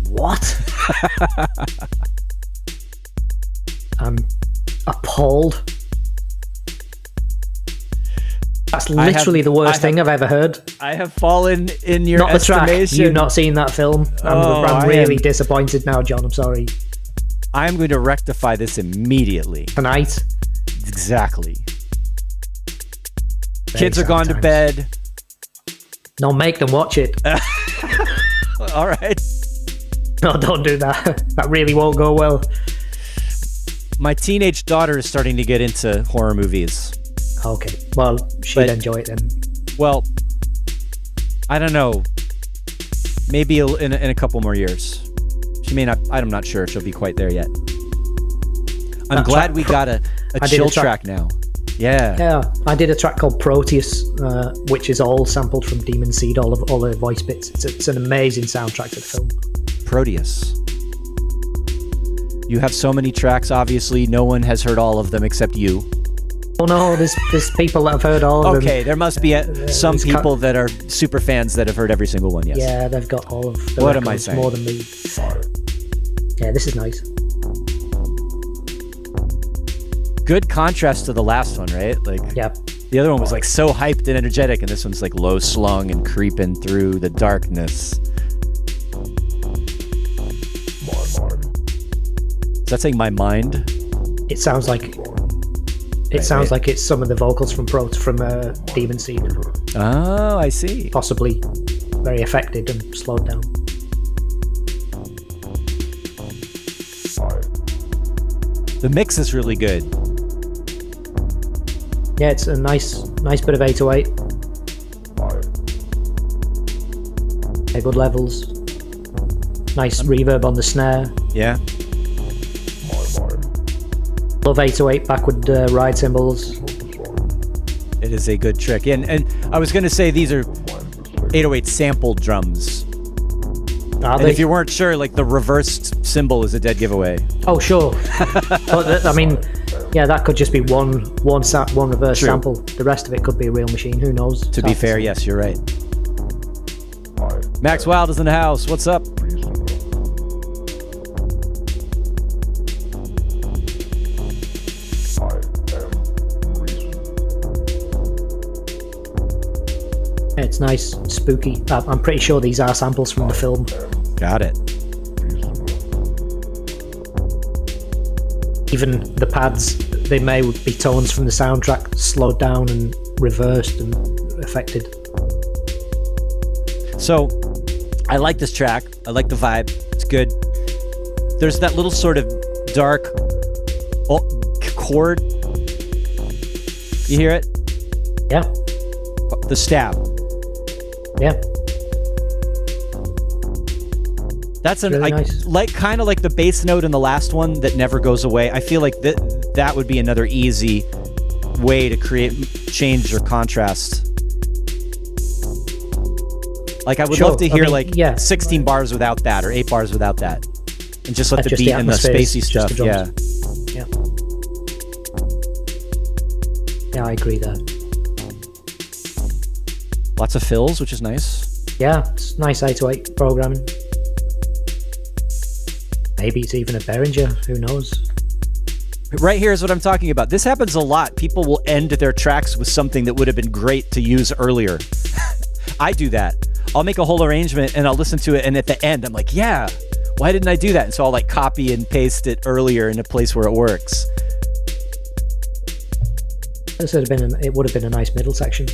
What? I'm appalled. That's literally the worst thing I've ever heard. I have fallen in your not estimation. The track. You've not seen that film. I'm really disappointed now, John. I'm sorry. I'm going to rectify this immediately. Tonight? Exactly. Kids are gone to bed. No, make them watch it. All right. No, don't do that. That really won't go well. My teenage daughter is starting to get into horror movies. Okay. Well, she'd enjoy it then. Well, I don't know. Maybe in a couple more years. She may not. I'm not sure she'll be quite there yet. I'm glad we got a chill track now. Yeah. Yeah. I did a track called Proteus, which is all sampled from Demon Seed, all the voice bits. It's an amazing soundtrack to the film. Proteus. You have so many tracks, obviously. No one has heard all of them except you. Oh no, there's people that have heard all of them. Okay, there must be some people that are super fans that have heard every single one, yes. Yeah, they've got all of the what am I saying? More than me. Yeah, this is nice. Good contrast to the last one, right? Like, yep. The other one was like so hyped and energetic, and this one's like low slung and creeping through the darkness. Is that saying my mind? It sounds like like it's some of the vocals from Demon Seed. Oh, I see. Possibly very affected and slowed down. The mix is really good. Yeah, it's a nice bit of 808. Yeah, good levels. Nice reverb on the snare. Yeah. Love 808 backward ride cymbals. It is a good trick. And I was going to say these are 808 sampled drums. And if you weren't sure, like the reversed cymbal is a dead giveaway. Oh, sure. But, I mean, yeah, that could just be one reverse sample. The rest of it could be a real machine. Who knows? To be fair, yes, you're right. Max Wild is in the house. What's up? It's nice, spooky. I'm pretty sure these are samples from the film. Got it. Even the pads, they may be tones from the soundtrack, slowed down and reversed and affected. So, I like this track. I like the vibe. It's good. There's that little sort of dark chord. You hear it? Yeah. The stab. Yeah. That's really nice. Like kind of like the bass note in the last one that never goes away. I feel like that would be another easy way to create change or contrast. Like I would love to hear 16 bars without that or 8 bars without that, and just let the beat and the spacey stuff. Yeah. Yeah, I agree there. Lots of fills, which is nice. Yeah, it's nice 808 programming. Maybe it's even a Behringer, who knows? Right here is what I'm talking about. This happens a lot. People will end their tracks with something that would have been great to use earlier. I do that. I'll make a whole arrangement and I'll listen to it, and at the end I'm like, yeah, why didn't I do that? And so I'll like copy and paste it earlier in a place where it works. This would have been it would have been a nice middle section.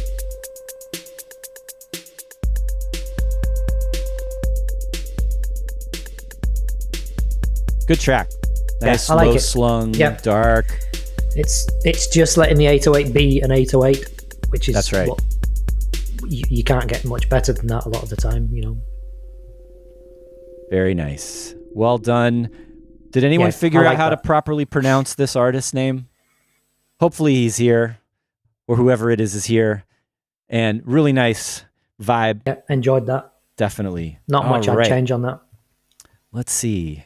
Good track. Nice, I like low it. slung, Yep. dark. It's just letting the 808 be an 808, which is that's right. What, you can't get much better than that a lot of the time, you know. Very nice. Well done. Did anyone figure out how to properly pronounce this artist's name? Hopefully he's here, or whoever it is here. And really nice vibe. Yeah, enjoyed that. Definitely. Not much I'd change on that. Let's see.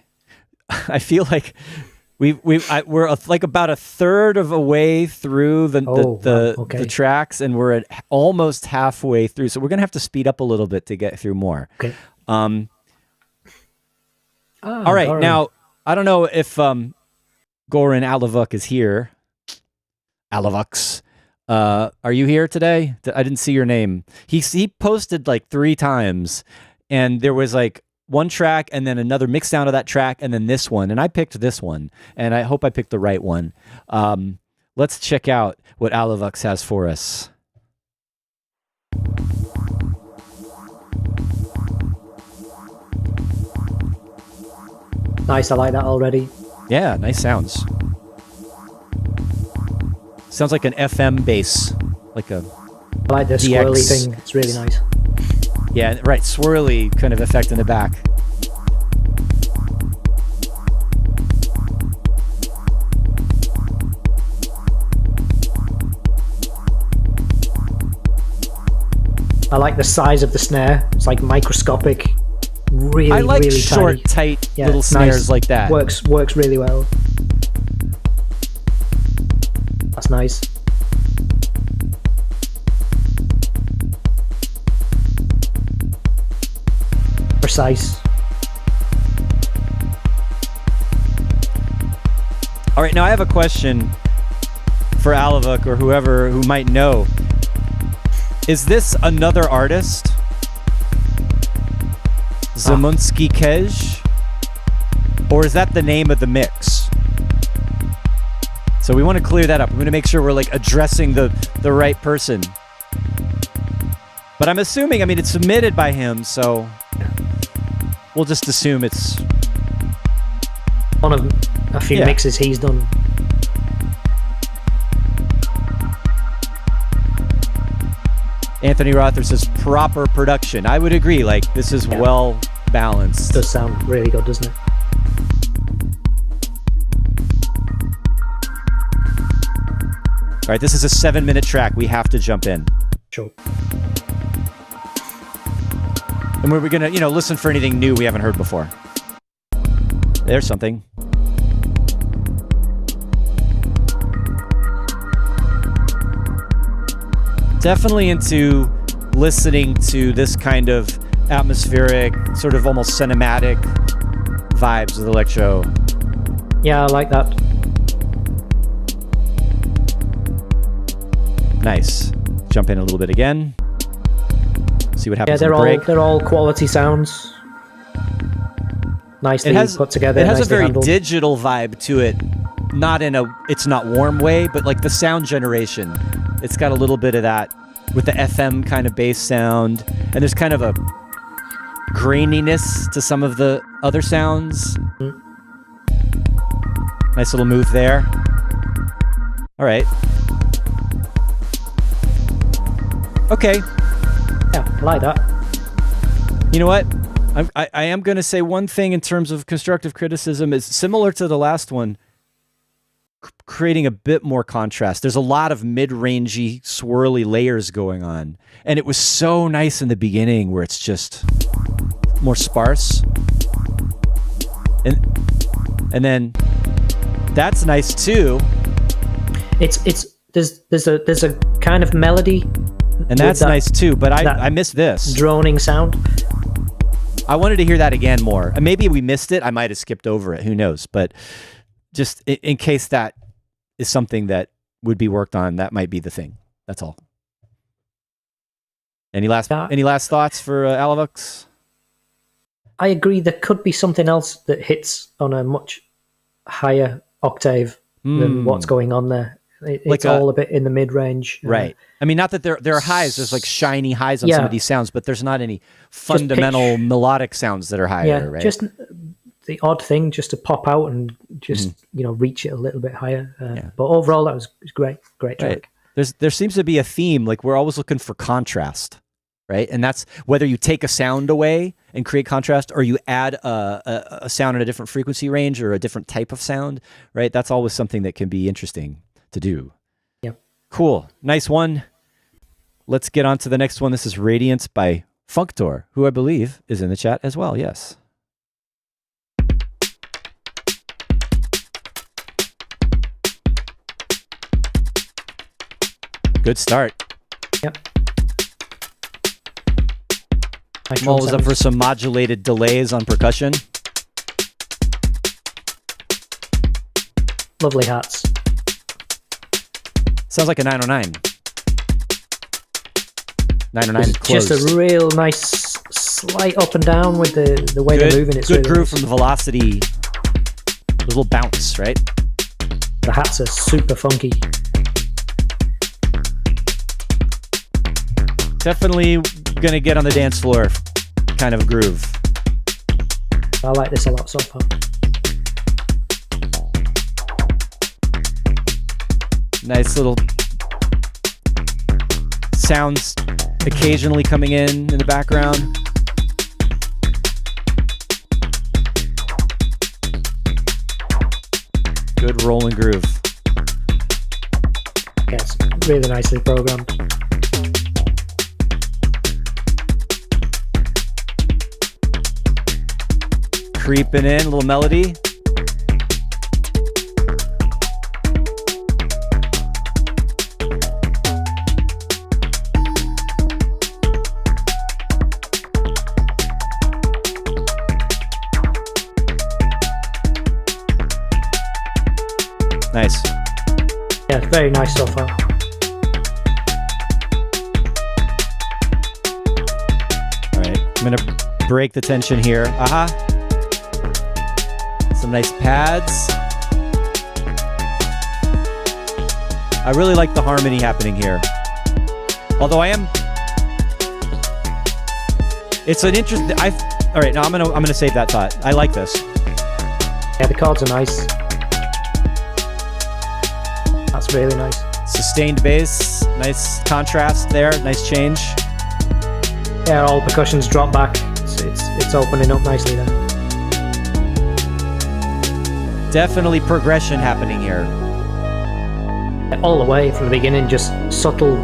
I feel like we're like about a third of a way through the tracks, and we're at almost halfway through. So we're gonna have to speed up a little bit to get through more. Okay. All right. Now I don't know if Goran Alavuk is here. Alavux. Are you here today? I didn't see your name. He posted like 3 times, and there was like one track and then another mix down to that track and then this one. And I picked this one, and I hope I picked the right one. Let's check out what Alavux has for us. Nice, I like that already. Yeah, nice sounds. Sounds like an FM bass, like a I like the DX. swirly thing. It's really nice. Yeah, right, swirly kind of effect in the back. I like the size of the snare. It's like microscopic. Really, I like really short, tiny. tight little snares like that. Works really well. That's nice. Precise. All right, now I have a question for Alavuk or whoever who might know. Is this another artist? Zamunsky Kej? Or is that the name of the mix? So we want to clear that up. We want to make sure we're like addressing the right person. But I'm assuming, I mean, it's submitted by him, so we'll just assume it's one of a few mixes he's done. Anthony Rother says proper production. I would agree. Like, this is well balanced. It does sound really good, doesn't it? All right, this is a 7-minute track. We have to jump in. Sure. And we're going to, listen for anything new we haven't heard before. There's something. Definitely into listening to this kind of atmospheric, sort of almost cinematic vibes with Electro. Yeah, I like that. Nice. Jump in a little bit again. See what Yeah, happens in the break. they're all quality sounds. Nicely put together. It has a very handled. digital vibe to it. Not in a it's not warm way, but like the sound generation. It's got a little bit of that with the FM kind of bass sound. And there's kind of a graininess to some of the other sounds. Nice little move there. All right. Okay. Yeah, I like that. You know what? I am going to say one thing in terms of constructive criticism is similar to the last one, creating a bit more contrast. There's a lot of mid-rangey, swirly layers going on. And it was so nice in the beginning where it's just more sparse. And then that's nice too. There's a kind of melody. And that's nice too, but I missed this. Droning sound. I wanted to hear that again more. Maybe we missed it. I might have skipped over it. Who knows? But just in case that is something that would be worked on, that might be the thing. That's all. Any last thoughts for Alavox? I agree. There could be something else that hits on a much higher octave than what's going on there. It's all a bit in the mid-range. Right. I mean, not that there are highs. There's like shiny highs on some of these sounds, but there's not any fundamental melodic sounds that are higher, right? Just the odd thing just to pop out and just, reach it a little bit higher. But overall, that was great. Great track. Right. There seems to be a theme. Like we're always looking for contrast, right? And that's whether you take a sound away and create contrast or you add a sound in a different frequency range or a different type of sound, right? That's always something that can be interesting to do. Yep. Cool. Nice one. Let's get on to the next one. This is Radiance by Functor, who I believe is in the chat as well. Yes. Good start. Yep. I'm always up for some modulated delays on percussion. Lovely hats. Sounds like a 909. 909 closed. Just a real nice slight up and down with the way they're moving. It's good really groove nice. from the velocity. A little bounce, right? The hats are super funky. Definitely gonna get on the dance floor kind of groove. I like this a lot so far. Nice little sounds occasionally coming in the background. Good rolling groove. Yes, really nicely programmed. Creeping in, a little melody. Nice. Yeah, very nice so far. All right, I'm gonna break the tension here. Some nice pads. I really like the harmony happening here. Although it's an interesting. All right, now I'm gonna save that thought. I like this. Yeah, the chords are nice. That's really nice. Sustained bass, nice contrast there, nice change. Yeah, all percussion's dropped back. It's opening up nicely there. Definitely progression happening here. All the way from the beginning, just subtle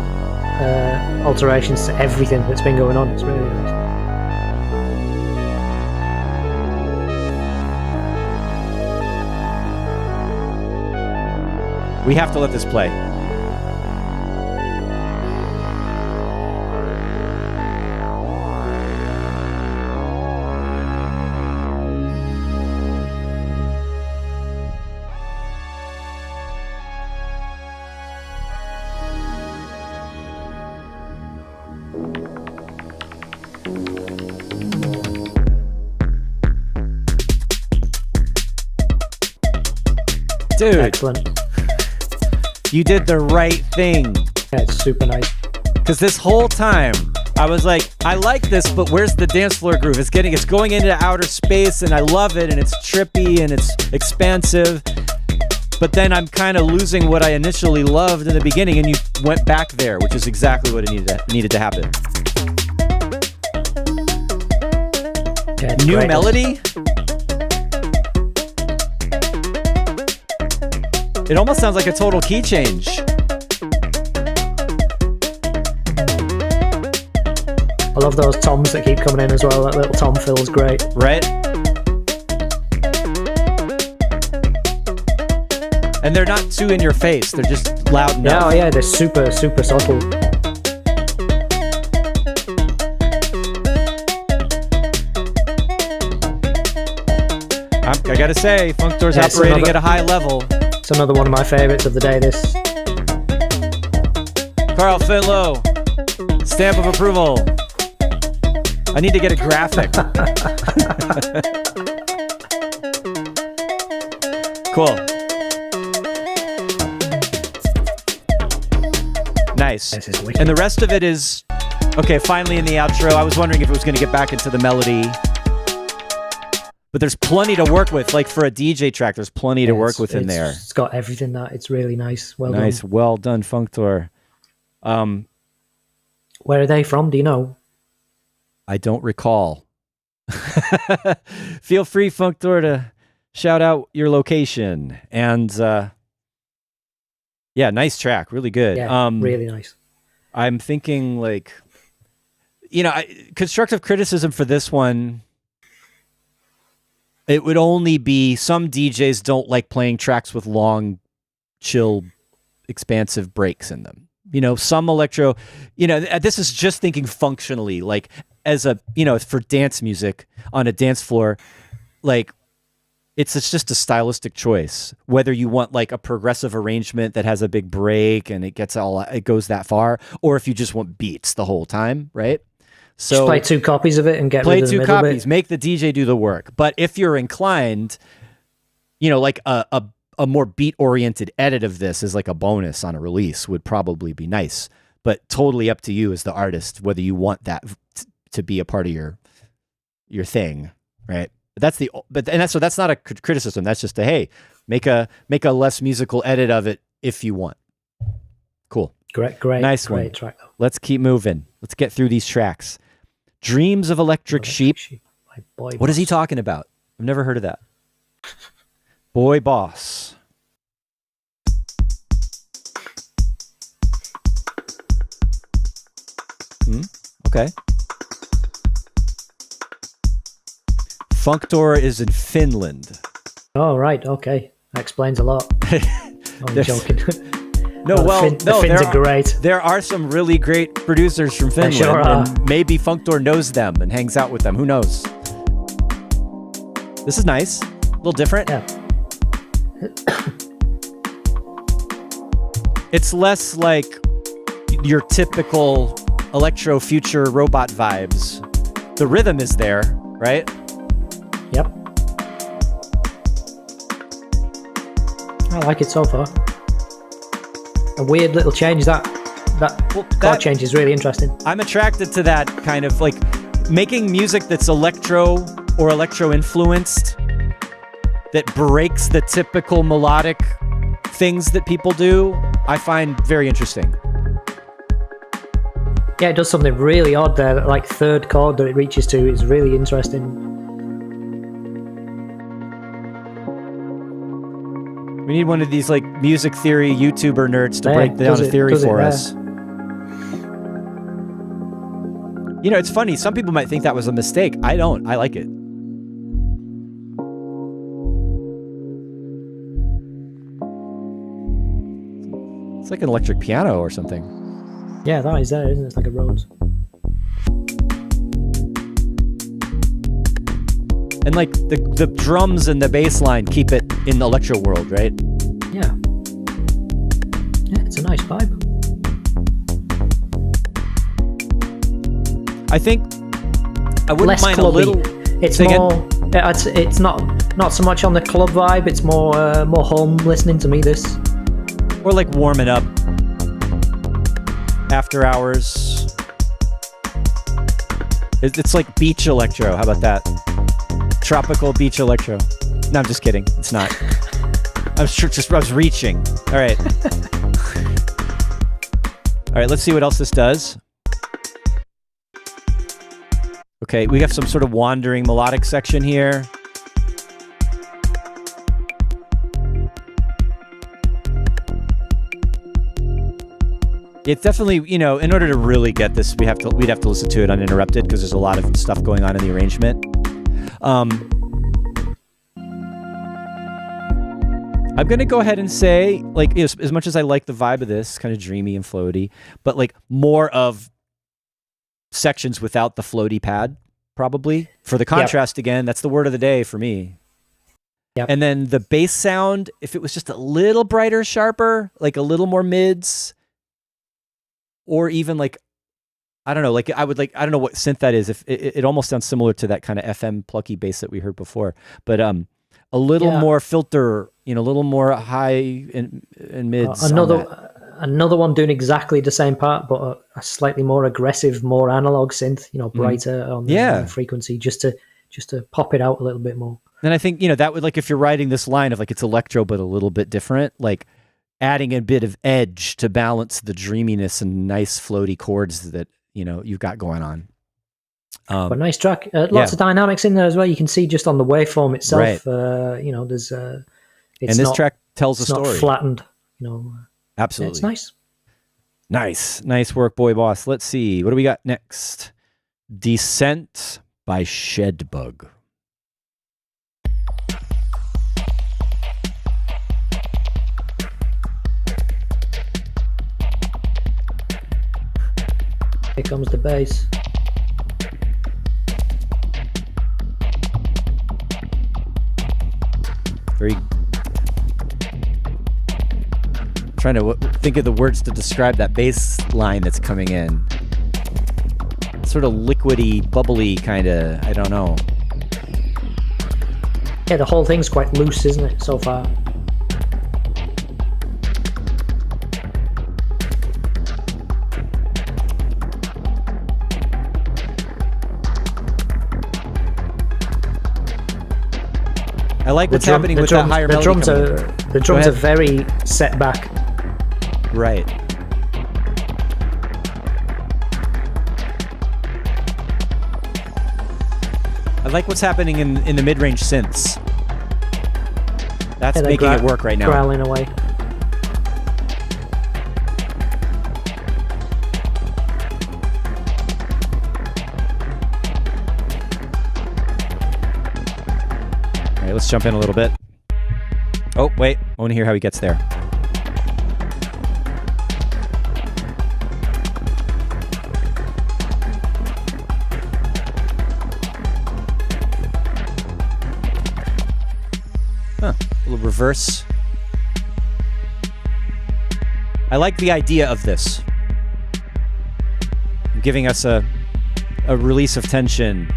alterations to everything that's been going on. It's really nice. We have to let this play. Dude, Excellent. you did the right thing. Yeah, it's super nice. Because this whole time, I was like, I like this, but where's the dance floor groove? It's going into outer space, and I love it, and it's trippy, and it's expansive. But then I'm kind of losing what I initially loved in the beginning, and you went back there, which is exactly what it needed to happen. Yeah, it's New great. melody? It almost sounds like a total key change. I love those toms that keep coming in as well. That little tom fill's great. Right? And they're not too in your face. They're just loud enough. Yeah, oh yeah, they're super, super subtle. I gotta say, Functor's Yeah, it's operating another- at a high level. It's another one of my favorites of the day, this. Carl Finlow, stamp of approval. I need to get a graphic. Cool. Nice. This is wicked. And the rest of it is, okay, finally in the outro. I was wondering if it was going to get back into the melody. But there's plenty to work with. Like for a DJ track, there's plenty to work with in there. It's got everything that. It's really nice. Well Nice. done. Well done, Functor. Where are they from? Do you know? I don't recall. Feel free, Functor, to shout out your location. And yeah, nice track. Really good. Yeah, really nice. I'm thinking like, constructive criticism for this one. It would only be some DJs don't like playing tracks with long, chill, expansive breaks in them. Some electro, this is just thinking functionally, like as a, for dance music on a dance floor, like it's just a stylistic choice. Whether you want like a progressive arrangement that has a big break and it goes that far, or if you just want beats the whole time, right? So Just play 2 copies of it and get play rid of the 2 middle copies. bit. Make the DJ do the work. But if you're inclined, like a more beat-oriented edit of this is like a bonus on a release would probably be nice. But totally up to you as the artist whether you want that to be a part of your thing, right? So that's not a criticism. That's just make a less musical edit of it if you want. Cool. Great, Nice great one. track though. Let's keep moving. Let's get through these tracks. Dreams of Electric Sheep. My boy What is he boss. talking about? I've never heard of that. Boy Boss. Okay. Functor is in Finland. Oh, right. Okay. That explains a lot. I'm There's- joking. No, the Finns are great. There are some really great producers from Finland, sure are. and maybe Functor knows them and hangs out with them. Who knows? This is nice. A little different. Yeah. It's less like your typical electro future robot vibes. The rhythm is there, right? Yep. I like it so far. A weird little change that chord change is really interesting. I'm attracted to that kind of like making music that's electro or electro influenced that breaks the typical melodic things that people do. I find very interesting. Yeah, it does something really odd there. That like third chord that it reaches to is really interesting. We need one of these like music theory YouTuber nerds to Yeah, break down does a it- theory does it, for yeah. us. It's funny. Some people might think that was a mistake. I don't. I like it. It's like an electric piano or something. Yeah, that is there, isn't it? It's like a Rhodes. And like the drums and the bass line keep it in the electro world, right? Yeah. Yeah, it's a nice vibe. I think I wouldn't less mind clubby. a little. It's Say more. again? It's not so much on the club vibe. It's more home listening to me. This. Or like warming up. After hours. It's like beach electro. How about that? Tropical beach electro. No, I'm just kidding. It's not. I was reaching. All right. All right, let's see what else this does. Okay, we have some sort of wandering melodic section here. It's definitely, in order to really get this, we'd have to listen to it uninterrupted because there's a lot of stuff going on in the arrangement. I'm going to go ahead and say, like, as much as I like the vibe of this, kind of dreamy and floaty, but like more of sections without the floaty pad, probably. For the contrast, again, that's the word of the day for me. Yep. And then the bass sound, if it was just a little brighter, sharper, like a little more mids, or even like, I don't know, like I don't know what synth that is. If it almost sounds similar to that kind of FM plucky bass that we heard before, but a little more filter, a little more high and mids. Another one doing exactly the same part, but a slightly more aggressive, more analog synth, brighter on the frequency, just to pop it out a little bit more. And I think, that would, like, if you're writing this line of like it's electro but a little bit different, like adding a bit of edge to balance the dreaminess and nice floaty chords that you've got going on. But nice track. Lots of dynamics in there as well. You can see just on the waveform itself. Right. There's and this track tells a story. It's not flattened. Absolutely, yeah, it's nice. Nice work, boy boss. Let's see, what do we got next? Descent by Shedbug. Here comes the bass. Very. Trying to think of the words to describe that bass line that's coming in. Sort of liquidy, bubbly kind of. I don't know. Yeah, the whole thing's quite loose, isn't it, so far? I like what's happening with that higher melody. The drums are very set back. Right. I like what's happening in the mid-range synths. That's making it work right now. Growling away. All right, let's jump in a little bit. Oh, wait. I want to hear how he gets there. Huh. A little reverse. I like the idea of this. Giving us a release of tension.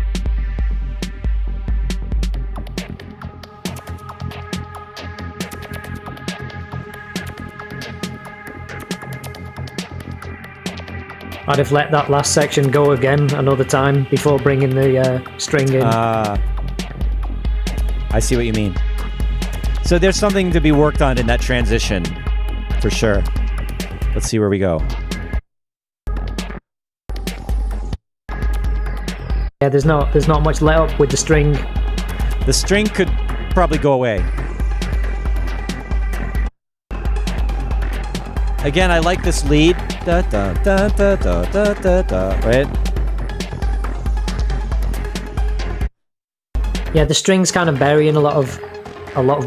I'd have let that last section go again another time before bringing the string in. I see what you mean. So there's something to be worked on in that transition, for sure. Let's see where we go. Yeah, there's not much let up with the string. The string could probably go away. Again, I like this lead. Da, da, da, da, da, da, da, da, right? Yeah, the strings kind of burying a lot of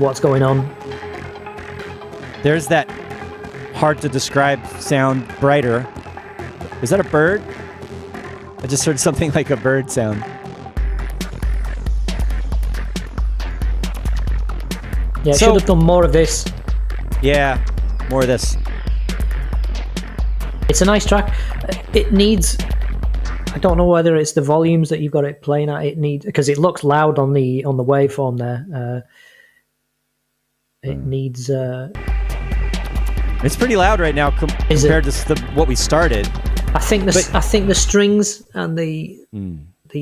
what's going on. There's that hard to describe sound, brighter. Is that a bird? I just heard something like a bird sound. Yeah, should have done more of this. Yeah, more of this. It's a nice track. It needs I don't know whether it's the volumes that you've got it playing at. It needs, because it looks loud on the waveform there. It needs. It's pretty loud right now compared to what we started. I think the strings and the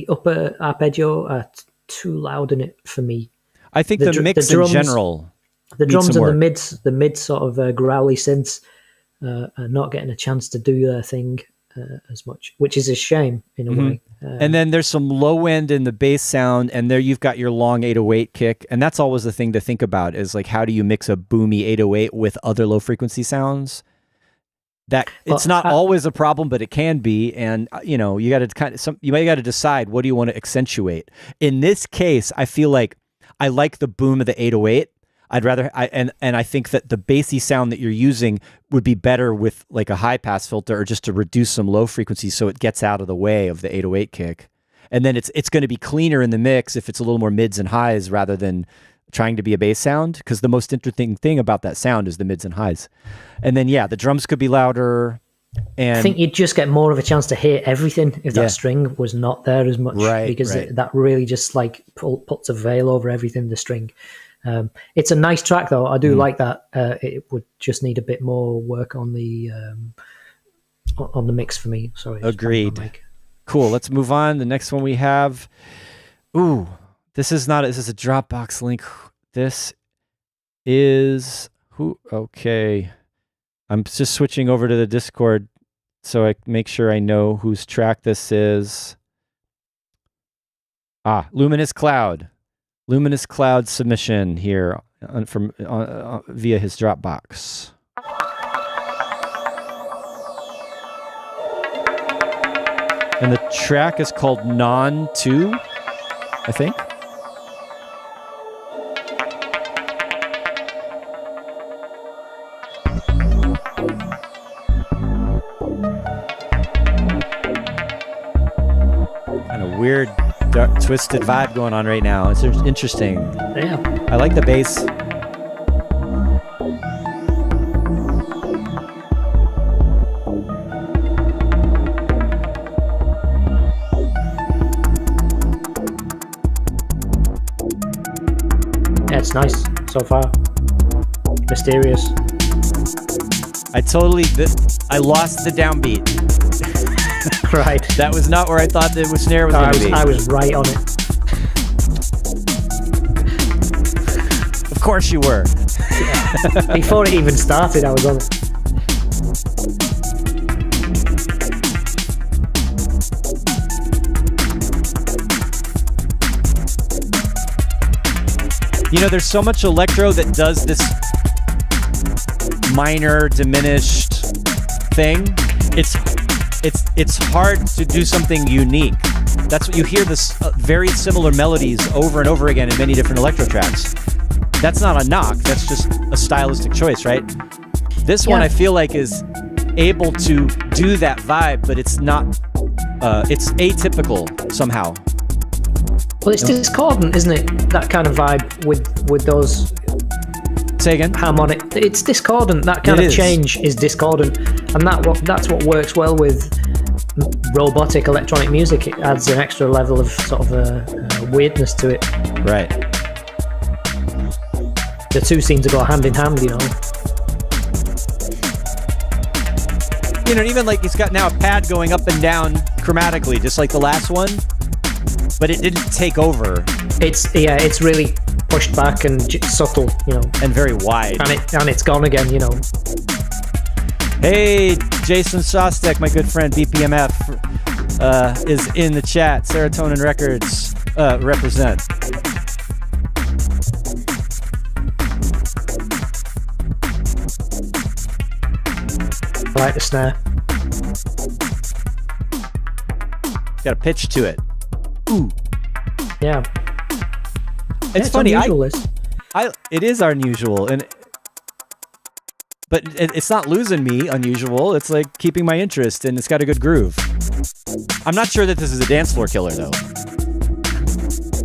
upper arpeggio are too loud in it for me. I think the mix the drums, in general. The drums and the mid sort of growly synths are not getting a chance to do their thing as much, which is a shame in a way. And then there's some low end in the bass sound, and there you've got your long 808 kick, and that's always the thing to think about is like, how do you mix a boomy 808 with other low frequency sounds? It's not always a problem, but it can be, and you got to you might got to decide, what do you want to accentuate. In this case, I feel like I like the boom of the 808. I think that the bassy sound that you're using would be better with like a high pass filter, or just to reduce some low frequency so it gets out of the way of the 808 kick. And then it's going to be cleaner in the mix if it's a little more mids and highs rather than trying to be a bass sound, because the most interesting thing about that sound is the mids and highs. And then the drums could be louder. And I think you'd just get more of a chance to hear everything if that string was not there as much, because that really just like puts a veil over everything, the string. It's a nice track though. I do like that. It would just need a bit more work on the mix for me. Sorry. Agreed. Cool. Let's move on. The next one we have. Ooh, this is a Dropbox link. This is okay. I'm just switching over to the Discord so I make sure I know whose track this is. Luminous Cloud submission here from via his Dropbox. And the track is called Non 2, I think. Kind of weird, dark, twisted vibe going on right now. It's interesting. Yeah. I like the bass. Yeah, it's nice so far. Mysterious. I lost the downbeat. Right. That was not where I thought the snare was going to be. I was right on it. Of course you were. Yeah. Before it even started, I was on it. There's so much electro that does this minor, diminished thing. It's hard to do something unique. That's what you hear, this very similar melodies over and over again in many different electro tracks. That's not a knock. That's just a stylistic choice, right? This one I feel like is able to do that vibe, but it's not. It's atypical somehow. Well, it's discordant, isn't it? That kind of vibe with those. Say again? Harmonic. It's discordant. That kind of change is discordant, and that's what works well with robotic electronic music. It adds an extra level of sort of a weirdness to it. Right. The two seem to go hand in hand, Even like it's got now a pad going up and down chromatically, just like the last one, but it didn't take over. It's really pushed back and subtle, and very wide. And it's gone again, Hey, Jason Shostak, my good friend BPMF, is in the chat. Serotonin Records represent. I like the snare. Got a pitch to it. Ooh. Yeah. It's funny. Unusual, it is unusual, but it's not losing me unusual. It's like keeping my interest, and it's got a good groove. I'm not sure that this is a dance floor killer, though.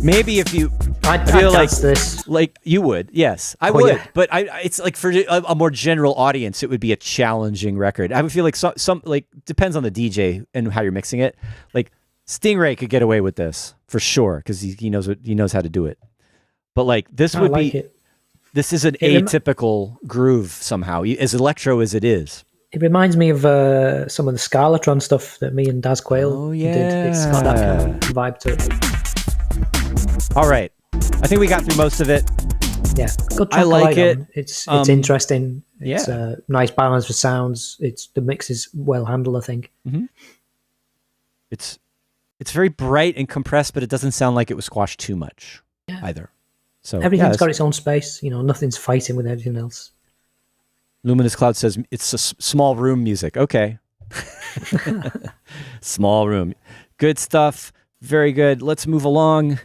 Maybe if you, I'd feel dance this. Like you would, yes, I would. Yeah. But it's like for a more general audience, it would be a challenging record. I would feel like some like depends on the DJ and how you're mixing it. Like Stingray could get away with this for sure because he knows how to do it. But like this I would like be. it. This is an atypical groove somehow, as electro as it is. It reminds me of some of the Scarletron stuff that me and Daz Quayle did. It's got that kind of vibe to it. All right. I think we got through most of it. Yeah, good track. I like it. It's interesting. It's a nice balance for sounds. The mix is well handled, I think. Mm-hmm. It's very bright and compressed, but it doesn't sound like it was squashed too much either. So everything's got its own space. Nothing's fighting with everything else. Luminous Cloud says it's a small room music. Okay. Small room. Good stuff. Very good. Let's move along.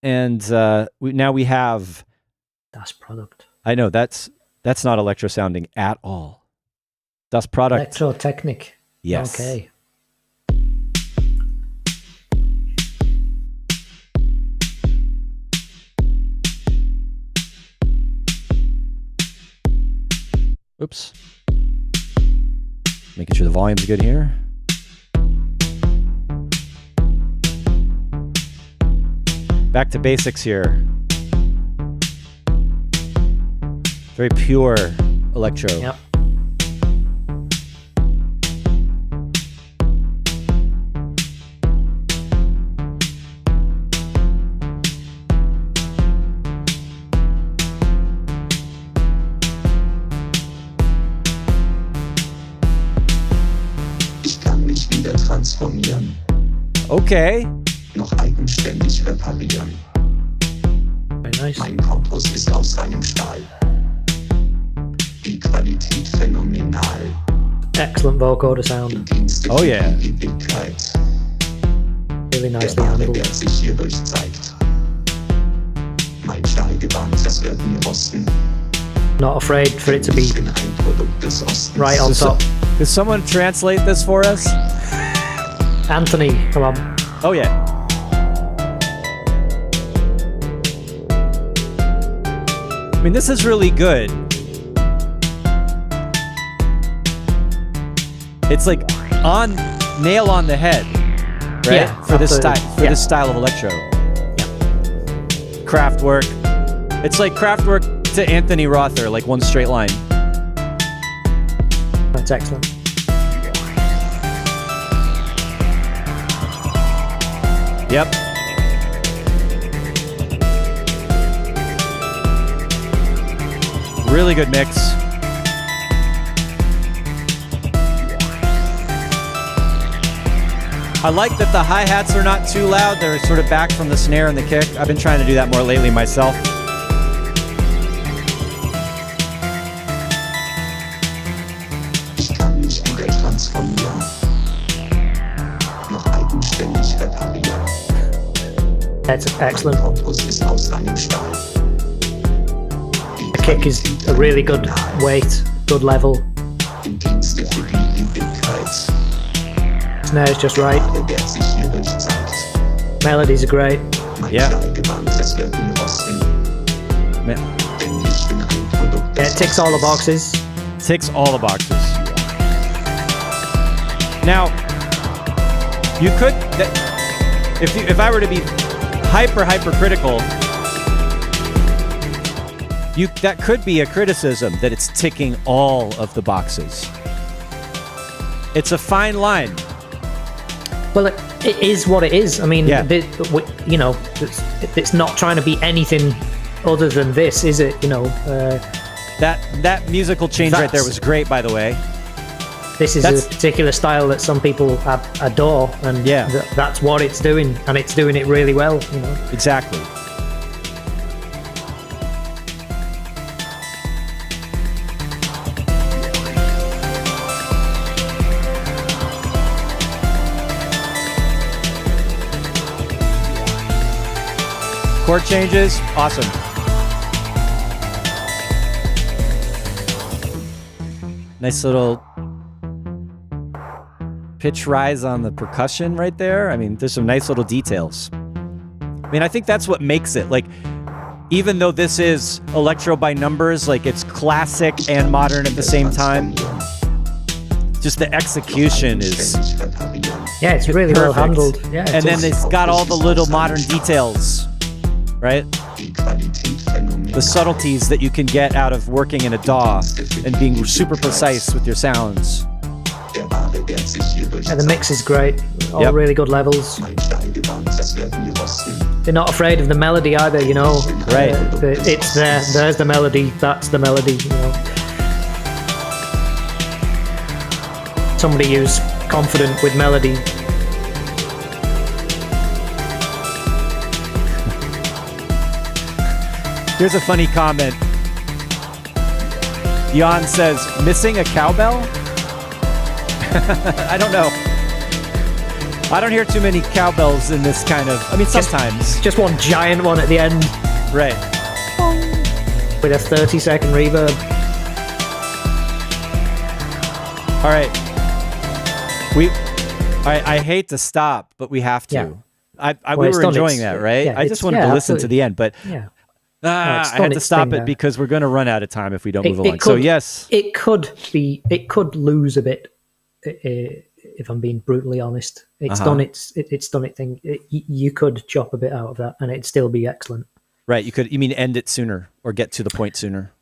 And now we have... Das Product. I know, that's not electro sounding at all. Das Product. Electro Technic. Yes. Okay. Oops. Making sure the volume's good here. Back to basics here. Very pure electro. Yep. Transformieren. Okay. Noch eigenständig reparieren. Very nice. Mein Korpus ist aus reinem Stahl. Die Qualität phänomenal. Excellent vocoder sound. Im Dienste Oh, yeah. für die Ewigkeit. Really Der nicely wahre handled. Wert sich hierdurch zeigt. Mein Stahlgewand, das wird nie rosten. Not afraid for it to be Ich bin ein Produkt des Ostens. right on top. Does someone translate this for us? Anthony, come on. Oh, yeah. I mean, this is really good. It's like nail on the head, right? Yeah, for this absolutely. this style of electro. Kraftwerk. It's like Kraftwerk to Anthony Rother, like one straight line. That's excellent. Yep. Really good mix. I like that the hi-hats are not too loud. They're sort of back from the snare and the kick. I've been trying to do that more lately myself. Ich kann mich wieder transformieren. Noch eigenständig reparieren. That's Mein excellent. Korpus ist aus reinem Stahl. The kick is a really good weight, good level. Im Dienste für die Ewigkeit. Snare's just right. Der Wert sich hierdurch zeigt. Melodies are great. Mein Ja. Stahlgewand, das wird nie rosten. Man, Denn ich bin ein Produkt Yeah, des it ticks all the boxes. ticks all the boxes. Now, you could, if I were to be hypercritical, that could be a criticism that it's ticking all of the boxes. It's a fine line. Well, it is what it is. I mean, Yeah. it's not trying to be anything other than this, is it? That musical change right there That's- was great, by the way. This is That's- a particular style that some people adore, and Yeah. that's what it's doing, and it's doing it really well. Exactly. Chord changes, awesome. Nice little pitch rise on the percussion right there. I mean, there's some nice little details. I mean, I think that's what makes it. Like, even though this is electro by numbers, like it's classic and modern at the same time. just the execution is, Yeah, it's really well perfect. handled. Yeah, and then it's got all the little modern details, right? The subtleties that you can get out of working in a DAW and being super precise with your sounds. the mix is great. All Yep. really good levels. They're not afraid of the melody either, you know. Right. It's there. There's the melody. That's the melody, you know. Somebody who's confident with melody. Here's a funny comment. Jan says, missing a cowbell? I don't know. I don't hear too many cowbells in this kind of, I mean, sometimes. Just one giant one at the end Right. with a 30-second reverb. All right. I hate to stop, but we have to. Yeah. We Well, were it's done enjoying its- that, right? yeah, I just it's- wanted yeah, to listen to absolutely. the end, but Yeah. I it's had done to its stop thing it there. because we're going to run out of time if we don't move It along. So could- yes, It could lose a bit, if I'm being brutally honest. It's done its thing. You could chop a bit out of that, and it'd still be excellent. right. You mean end it sooner or get to the point sooner?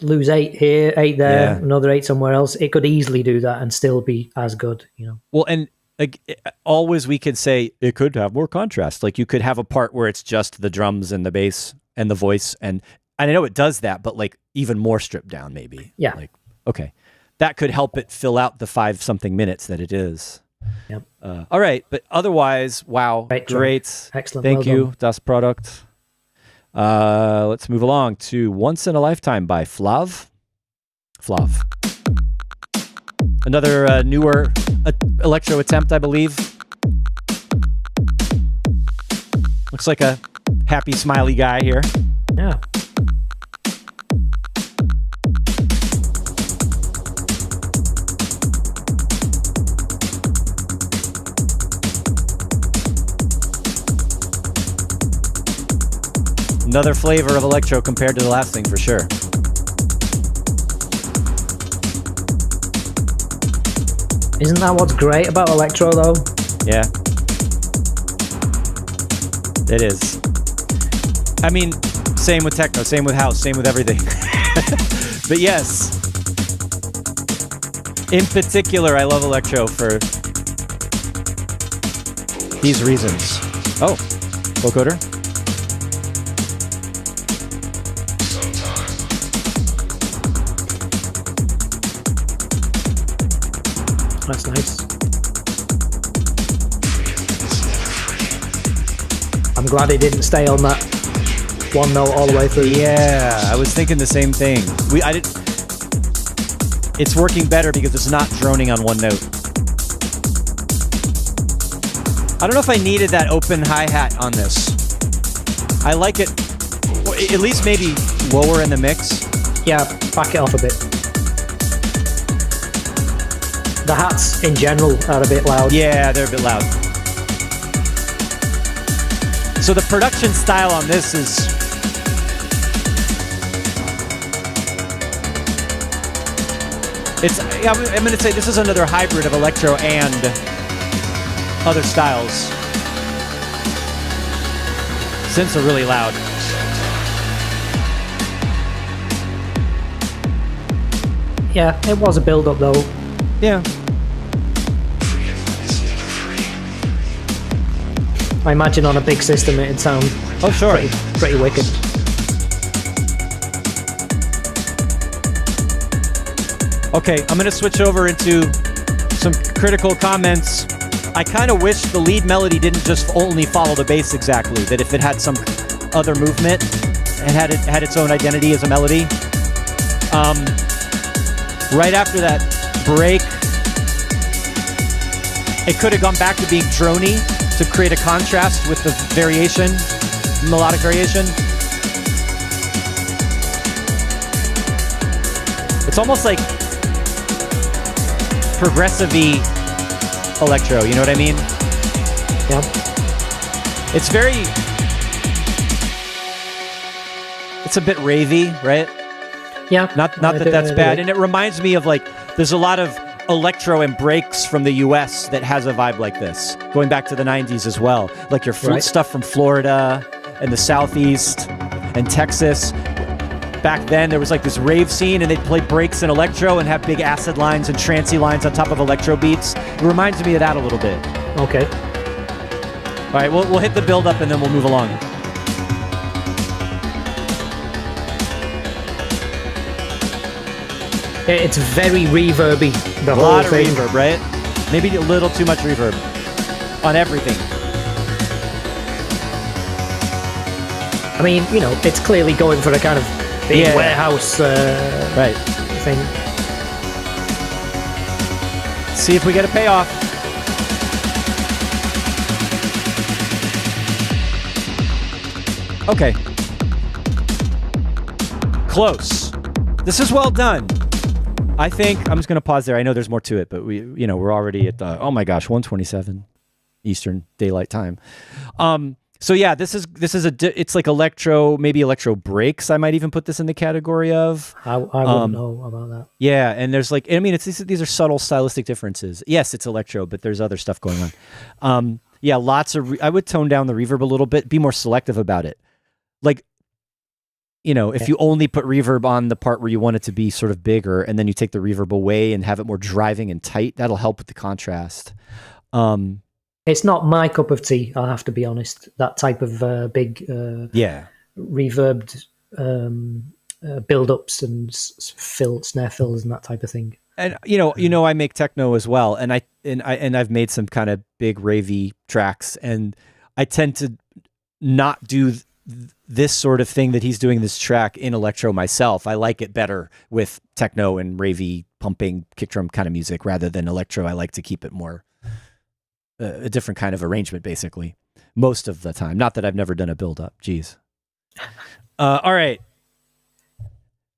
Lose 8 here, 8 there, Yeah. another 8 somewhere else. It could easily do that and still be as good. You know. Well, and like, always we could say it could have more contrast. Like you could have a part where it's just the drums and the bass and the voice, and I know it does that, but like even more stripped down, maybe. Yeah. Like, okay, that could help it fill out the 5-something minutes that it is. Yep. All right, but otherwise, wow, Great track. great. Excellent. Thank Well you, done. Das Product. Let's move along to Once in a Lifetime by Flav. Another newer electro attempt, I believe. Looks like a happy, smiley guy here. Yeah. Another flavor of electro compared to the last thing for sure. Isn't that what's great about electro, though? Yeah. It is. I mean, same with techno, same with house, same with everything. But yes. In particular, I love electro for these reasons. Oh, vocoder. That's nice. I'm glad it didn't stay on that one note all the way through. Yeah, I was thinking the same thing. It's working better because it's not droning on one note. I don't know if I needed that open hi-hat on this. I like it, or at least maybe lower in the mix. Yeah, back it off a bit. The hats in general are a bit loud. Yeah, they're a bit loud. So the production style on this is... I'm going to say this is another hybrid of electro and other styles. Synths are really loud. Yeah, it was a build-up though. Yeah. I imagine on a big system it'd sound Oh, sure. pretty wicked. Okay, I'm going to switch over into some critical comments. I kind of wish the lead melody didn't just only follow the bass exactly, that if it had some other movement and had its own identity as a melody. Right after that break, it could have gone back to being drony to create a contrast with the variation, melodic variation. It's almost like progressive-y electro, you know what I mean? Yeah. It's a bit ravey, right? Yeah. Not that that's bad. And it reminds me of like There's a lot of electro and breaks from the US that has a vibe like this, going back to the 90s as well. Like your stuff from Florida and the Southeast and Texas. Back then, there was like this rave scene, and they'd play breaks in electro and have big acid lines and trancey lines on top of electro beats. It reminds me of that a little bit. Okay. All right, we'll hit the build up and then we'll move along. It's very reverby. The A whole lot of thing. reverb, right? Maybe a little too much reverb on everything. I mean, you know, it's clearly going for a kind of big warehouse right thing. See if we get a payoff. Okay. Close. This is well done. I think I'm just going to pause there. I know there's more to it, but we're already at the, oh my gosh, 1:27 Eastern Daylight Time. So yeah, this is it's like electro, maybe electro breaks. I might even put this in the category of. I wouldn't know about that. Yeah, and there's like, I mean, these are subtle stylistic differences. Yes, it's electro, but there's other stuff going on. Yeah, lots of. I would tone down the reverb a little bit, be more selective about it. Like, if you only put reverb on the part where you want it to be sort of bigger, and then you take the reverb away and have it more driving and tight, that'll help with the contrast. It's not my cup of tea, I'll have to be honest. That type of big reverbed build-ups and snare fills and that type of thing. And I make techno as well, and I've made some kind of big ravey tracks, and I tend to not do this sort of thing that he's doing this track in electro myself. I like it better with techno and ravey pumping kick drum kind of music rather than electro. I like to keep it more a different kind of arrangement, basically, most of the time. Not that I've never done a build up. Jeez. All right.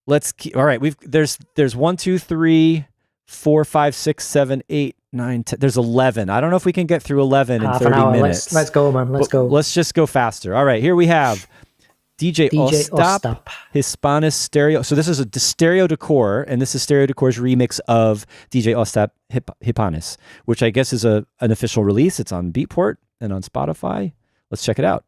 Let's keep. All right. There's 1, 2, 3, 4, 5, 6, 7, 8, 9, 10. There's 11. I don't know if we can get through 11 in 30 minutes. Let's go, man. Let's go. Let's just go faster. All right. Here we have DJ Ostap, Hispanis Stereo. So this is a Stereo Decor, and this is Stereo Decor's remix of DJ Ostap Hispanis, which I guess is an official release. It's on Beatport and on Spotify. Let's check it out.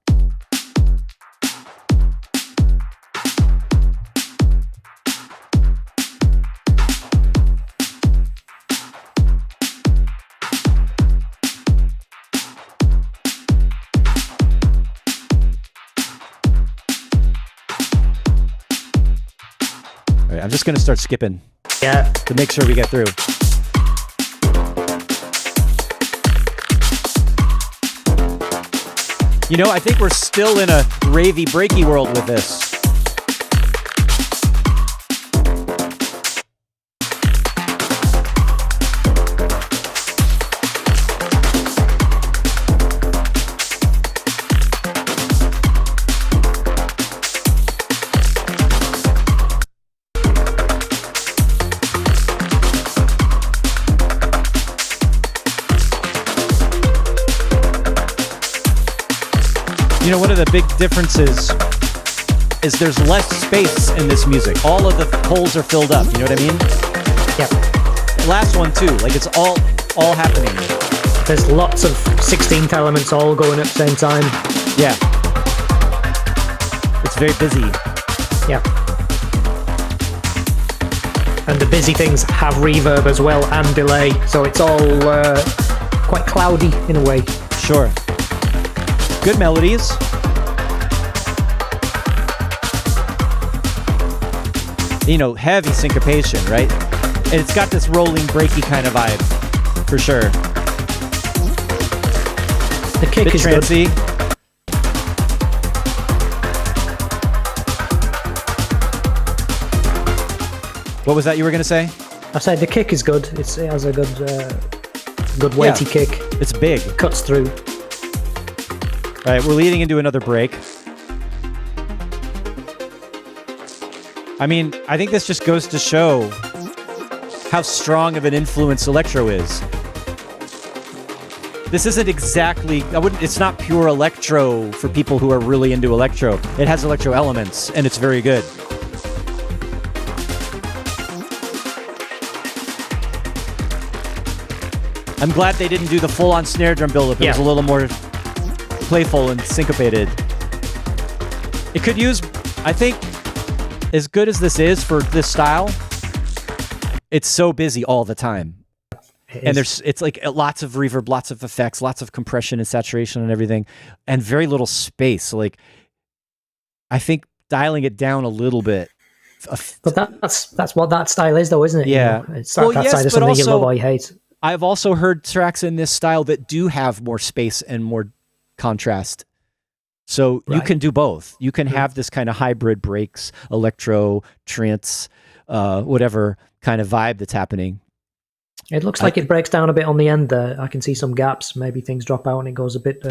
I'm just going to start skipping to make sure we get through. I think we're still in a ravey, breaky world with this. One of the big differences is there's less space in this music. All of the holes are filled up. You know what I mean? Yeah. Last one too. Like it's all happening. There's lots of 16th elements all going at the same time. Yeah. It's very busy. Yeah. And the busy things have reverb as well and delay, so it's all quite cloudy in a way. Sure. Good melodies. Heavy syncopation, right? And it's got this rolling, breaky kind of vibe, for sure. The kick is trancey. What was that you were going to say? I said the kick is good. It has a good weighty kick. It's big. It cuts through. All right, we're leading into another break. I mean, I think this just goes to show how strong of an influence electro is. This isn't exactly, it's not pure electro for people who are really into electro. It has electro elements, and it's very good. I'm glad they didn't do the full-on snare drum build-up. It was a little more playful and syncopated. It could use, I think, as good as this is for this style, it's so busy all the time. And it's like lots of reverb, lots of effects, lots of compression and saturation and everything, and very little space. So like, I think dialing it down a little bit. But that's what that style is, though, isn't it? Yeah. You know, it's that side of something you love or you hate. I've also heard tracks in this style that do have more space and more contrast. So you can do both. You can have this kind of hybrid breaks, electro, trance, whatever kind of vibe that's happening. It looks like it breaks down a bit on the end there. I can see some gaps. Maybe things drop out and it goes a bit...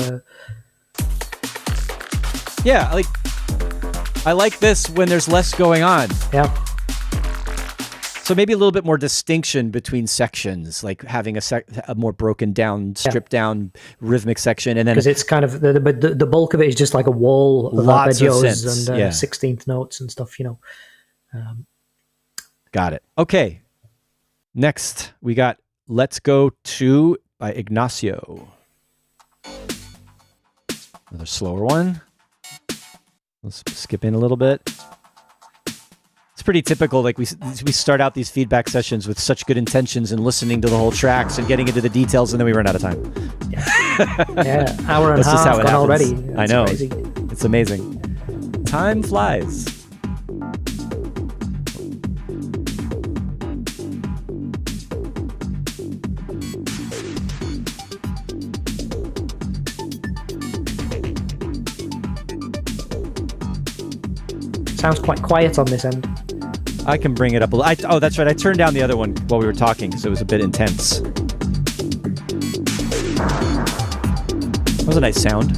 Yeah, I like this when there's less going on. Yeah. So maybe a little bit more distinction between sections, like having a more broken down, stripped down rhythmic section, and then because it's kind of the bulk of it is just like a wall of arpeggios and 16th notes and stuff, you know. Got it. Okay. Next, we got "Let's Go To" by Ignacio. Another slower one. Let's skip in a little bit. It's pretty typical. Like we start out these feedback sessions with such good intentions and listening to the whole tracks and getting into the details, and then we run out of time. Yeah, hour and a half gone already. That's I know. crazy. It's amazing. Time flies. Sounds quite quiet on this end. I can bring it up a little. Oh, that's right. I turned down the other one while we were talking because it was a bit intense. That was a nice sound.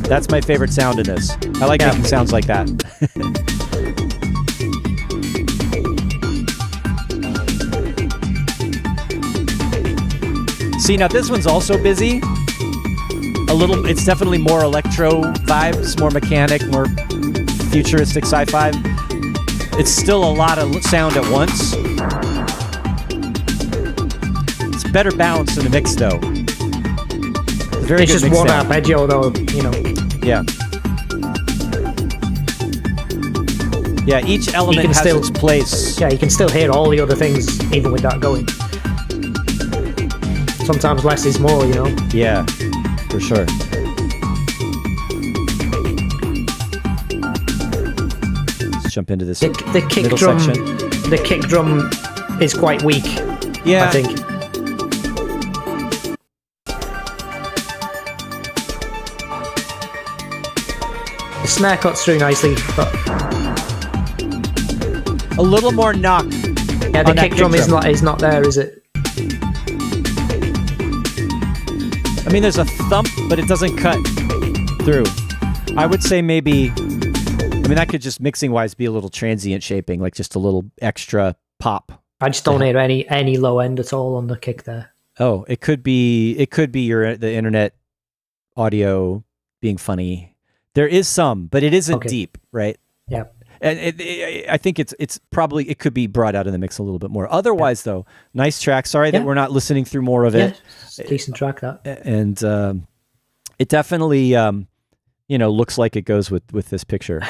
That's my favorite sound in this. I like making sounds like that. See, now this one's also busy. A little, it's definitely more electro vibes, more mechanic, more futuristic sci-fi. It's still a lot of sound at once. It's better balanced in the mix, though. Very it's good just mix one sound. arpeggio, though, you know. Yeah. Yeah, each element has its place. Yeah, you can still hear all the other things, even with that going. Sometimes less is more, you know? Yeah, for sure. Let's jump into this The kick middle drum, section. the kick drum is quite weak, Yeah. I think. The snare cuts through nicely, but A little more knock. yeah, the kick drum is not there, is it? I mean, there's a thump, but it doesn't cut through. I would say maybe, I mean, that could just mixing-wise be a little transient shaping, like just a little extra pop. I just don't hear any low end at all on the kick there. Oh, it could be the internet audio being funny. There is some, but it isn't deep, right? Yeah. And I think it could be brought out in the mix a little bit more. Otherwise, though, nice track. Sorry that we're not listening through more of it. It's a decent track, that. And it definitely, looks like it goes with this picture.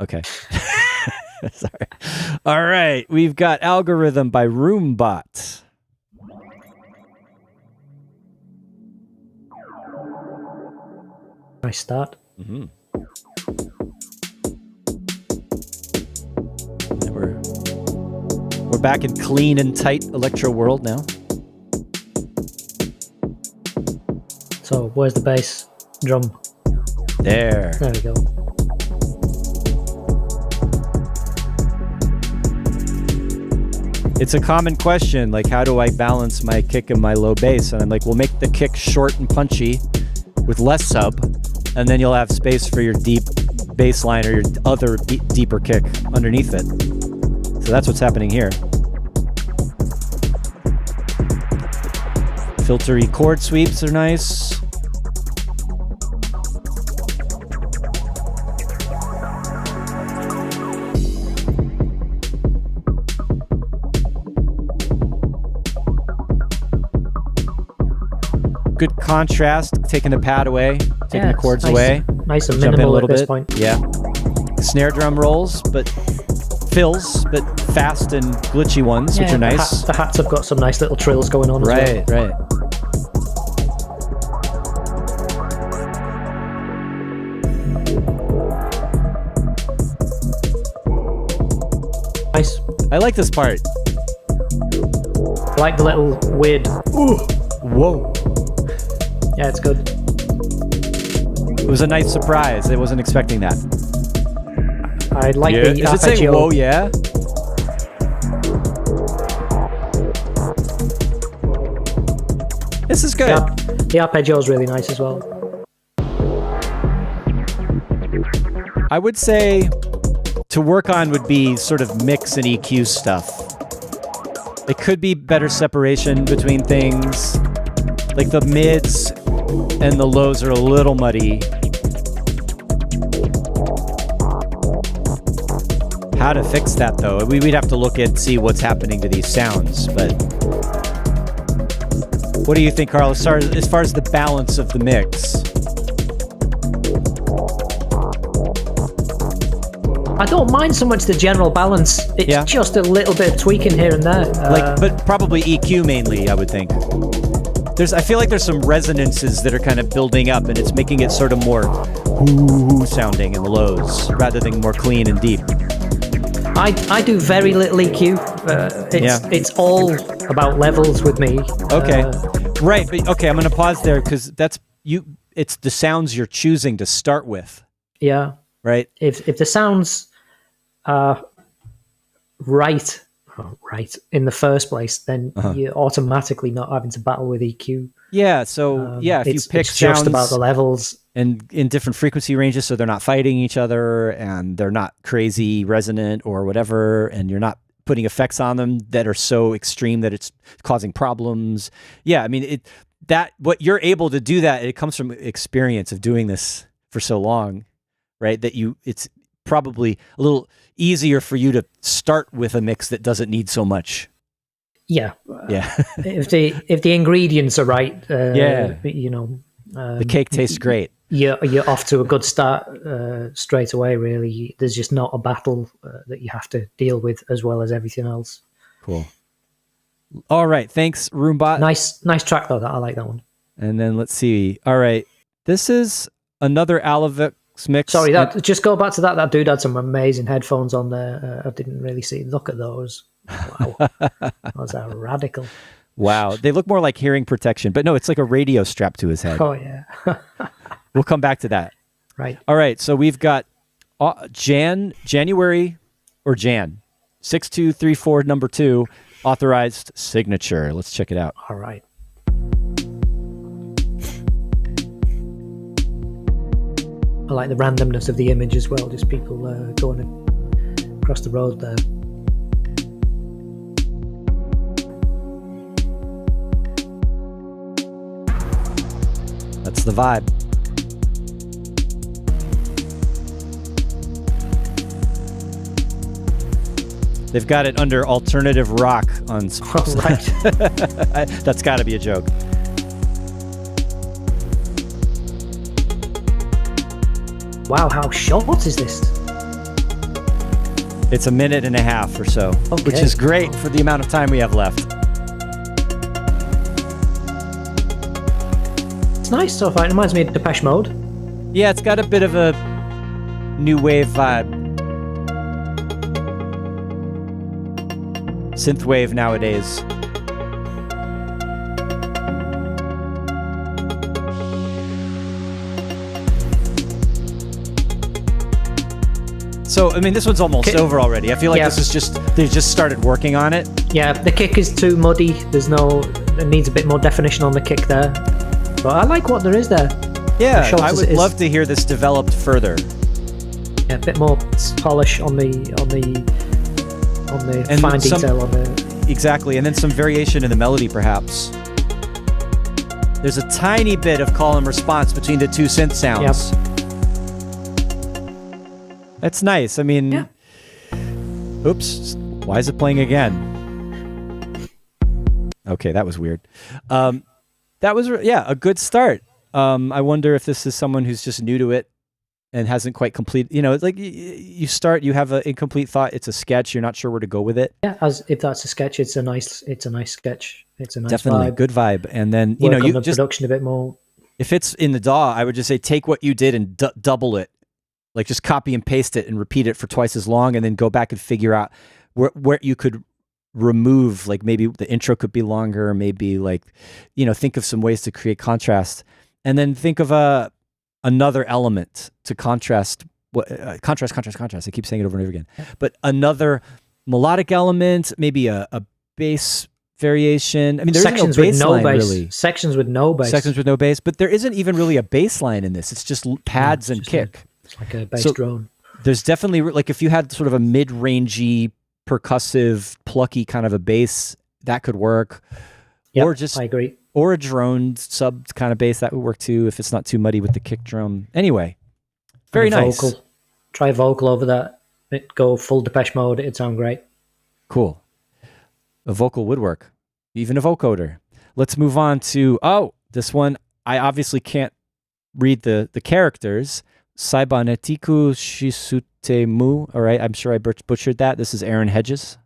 Okay. Sorry. All right. We've got Algorithm by Roombot. Nice start. Mm-hmm. We're back in clean and tight electro world now. So where's the bass drum? There we go. It's a common question, like how do I balance my kick and my low bass? And I'm like, well, make the kick short and punchy with less sub, and then you'll have space for your deep bass line or your other deeper kick underneath it. So that's what's happening here. Filtery chord sweeps are nice. Good contrast, taking the pad away, taking the chords away. Nice and Jump in a minimal little at this bit. point. Yeah. Snare drum rolls, but fills, but fast and glitchy ones, which are nice. The hats have got some nice little trills going on as well. Right. Nice. I like this part. I like the little weird. Ooh. Whoa. Yeah, it's good. It was a nice surprise. I wasn't expecting that. I like the Does it say arpeggio. whoa, yeah? This is good. The arpeggio is really nice as well. I would say to work on would be sort of mix and EQ stuff. It could be better separation between things. Like the mids and the lows are a little muddy. How to fix that though? We'd have to look at see what's happening to these sounds. But what do you think, Carl? As far as the balance of the mix? I don't mind so much the general balance. It's just a little bit of tweaking here and there. But probably EQ mainly, I would think. I feel like there's some resonances that are kind of building up, and it's making it sort of more whoo sounding in the lows rather than more clean and deep. I do very little EQ. It's all about levels with me. Okay, right. But okay, I'm going to pause there because it's the sounds you're choosing to start with. Yeah. Right. If the sounds are right in the first place, then you're automatically not having to battle with EQ. Yeah. So if you pick it's sounds just about the levels and in different frequency ranges, so they're not fighting each other and they're not crazy resonant or whatever, and you're not putting effects on them that are so extreme that it's causing problems. Yeah. I mean, what you're able to do that, it comes from experience of doing this for so long. Right, it's probably a little easier for you to start with a mix that doesn't need so much. Yeah. if the ingredients are right, the cake tastes great. You're off to a good start straight away. Really, there's just not a battle that you have to deal with as well as everything else. Cool. All right, thanks, Roombot. Nice track though. I like that one. And then let's see. All right, this is another Alavix mix. Sorry, just go back to that. That dude had some amazing headphones on there. I didn't really look at those. Wow, those are radical. Wow, they look more like hearing protection, but no, it's like a radio strapped to his head. Oh yeah. We'll come back to that. Right. All right, so we've got January 6234 number 2 authorized signature. Let's check it out. All right. I like the randomness of the image as well, just people going across the road there. That's the vibe. They've got it under alternative rock on Right. That's got to be a joke. Wow, how short is this? It's a minute and a half or so, which is great for the amount of time we have left. It's nice so far. It reminds me of Depeche Mode. Yeah, it's got a bit of a new wave vibe. Synthwave nowadays. So, I mean, this one's almost over already. I feel like this is they just started working on it. Yeah, the kick is too muddy. It needs a bit more definition on the kick there. But I like what there is there. Yeah, I would love to hear this developed further. Yeah, a bit more polish on the fine detail on the... Exactly, and then some variation in the melody, perhaps. There's a tiny bit of call and response between the two synth sounds. That's nice. I mean, oops, why is it playing again? Okay, that was weird. That was, a good start. I wonder if this is someone who's just new to it and hasn't quite complete. You know, it's like you start, you have an incomplete thought. It's a sketch. You're not sure where to go with it. Yeah, if that's a sketch, it's a nice sketch. It's a nice definitely vibe. Good vibe. And then Work you on the just production a bit more. If it's in the DAW, I would just say take what you did and double it, like just copy and paste it and repeat it for twice as long, and then go back and figure out where you could remove. Like maybe the intro could be longer, maybe like think of some ways to create contrast, and then think of another element to contrast. Contrast. I keep saying it over and over again, but another melodic element, maybe a bass variation. I mean, there's sections no bass with no line, bass. really. Sections with no bass. But there isn't even really a bass line in this. It's just pads and kick. It's like a bass drone. There's definitely, like, if you had sort of a mid-rangey, percussive, plucky kind of a bass, that could work. Yep, or just, I agree. Or a droned sub kind of bass, that would work too, if it's not too muddy with the kick drum. Anyway, very nice. Vocal. Try vocal over that. Go full Depeche Mode. It'd sound great. Cool. A vocal would work. Even a vocoder. Let's move on to, this one. I obviously can't read the characters. Saibonetiku Shisutemu. All right, I'm sure I butchered that. This is Aaron Hedges.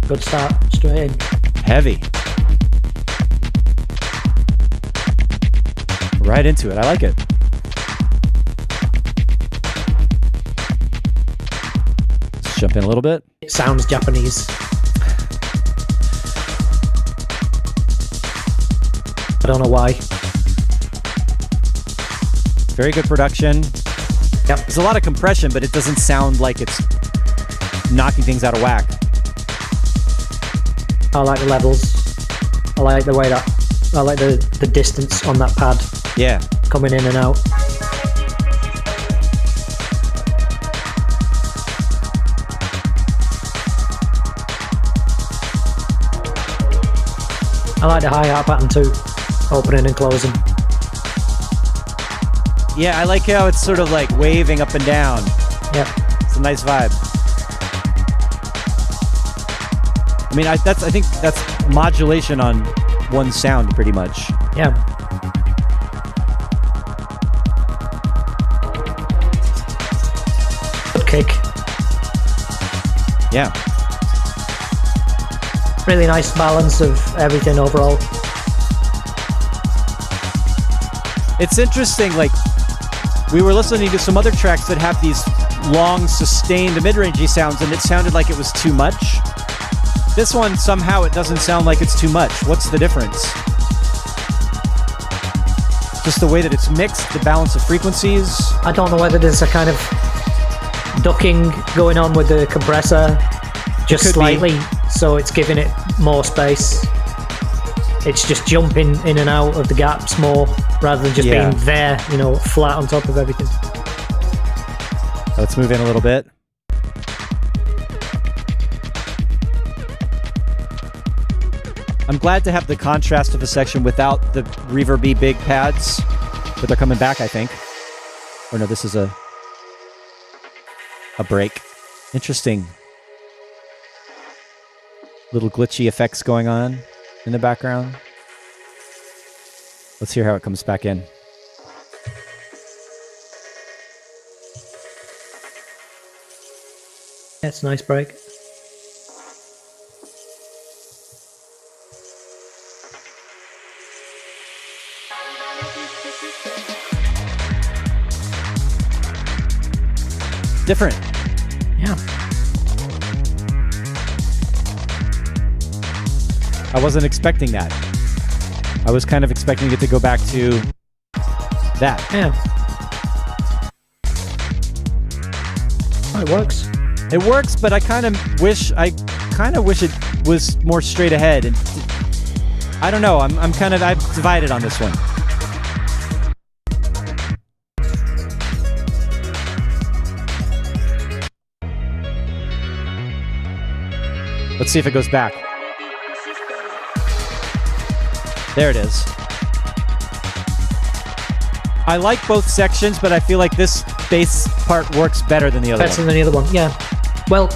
Good start. Straight in. Heavy. Right into it. I like it. Let's jump in a little bit. It sounds Japanese. I don't know why. Very good production. Yep. There's a lot of compression, but it doesn't sound like it's knocking things out of whack. I like the levels. I like the way that... I like the distance on that pad. Yeah. Coming in and out. I like the hi-hat pattern too. Opening and closing. Yeah, I like how it's sort of like waving up and down. Yep. It's a nice vibe. I mean, I think that's modulation on one sound pretty much. Yeah. Good kick. Yeah. Really nice balance of everything overall. It's interesting, like, we were listening to some other tracks that have these long, sustained, mid-rangey sounds, and it sounded like it was too much. This one, somehow, it doesn't sound like it's too much. What's the difference? Just the way that it's mixed, the balance of frequencies? I don't know whether there's a kind of ducking going on with the compressor, just slightly, so it's giving it more space. It's just jumping in and out of the gaps more, rather than just being there, flat on top of everything. Let's move in a little bit. I'm glad to have the contrast of a section without the reverby big pads, but they're coming back, I think. Or no, this is a break. Interesting. Little glitchy effects going on in the background. Let's hear how it comes back in. That's a nice break. Different. Yeah. I wasn't expecting that. I was kind of expecting it to go back to that. Yeah. Oh, it works. It works, but I kind of wish it was more straight ahead. And I don't know. I'm divided on this one. Let's see if it goes back. There it is. I like both sections, but I feel like this bass part works better than the other Better one. than the other one, yeah. Well,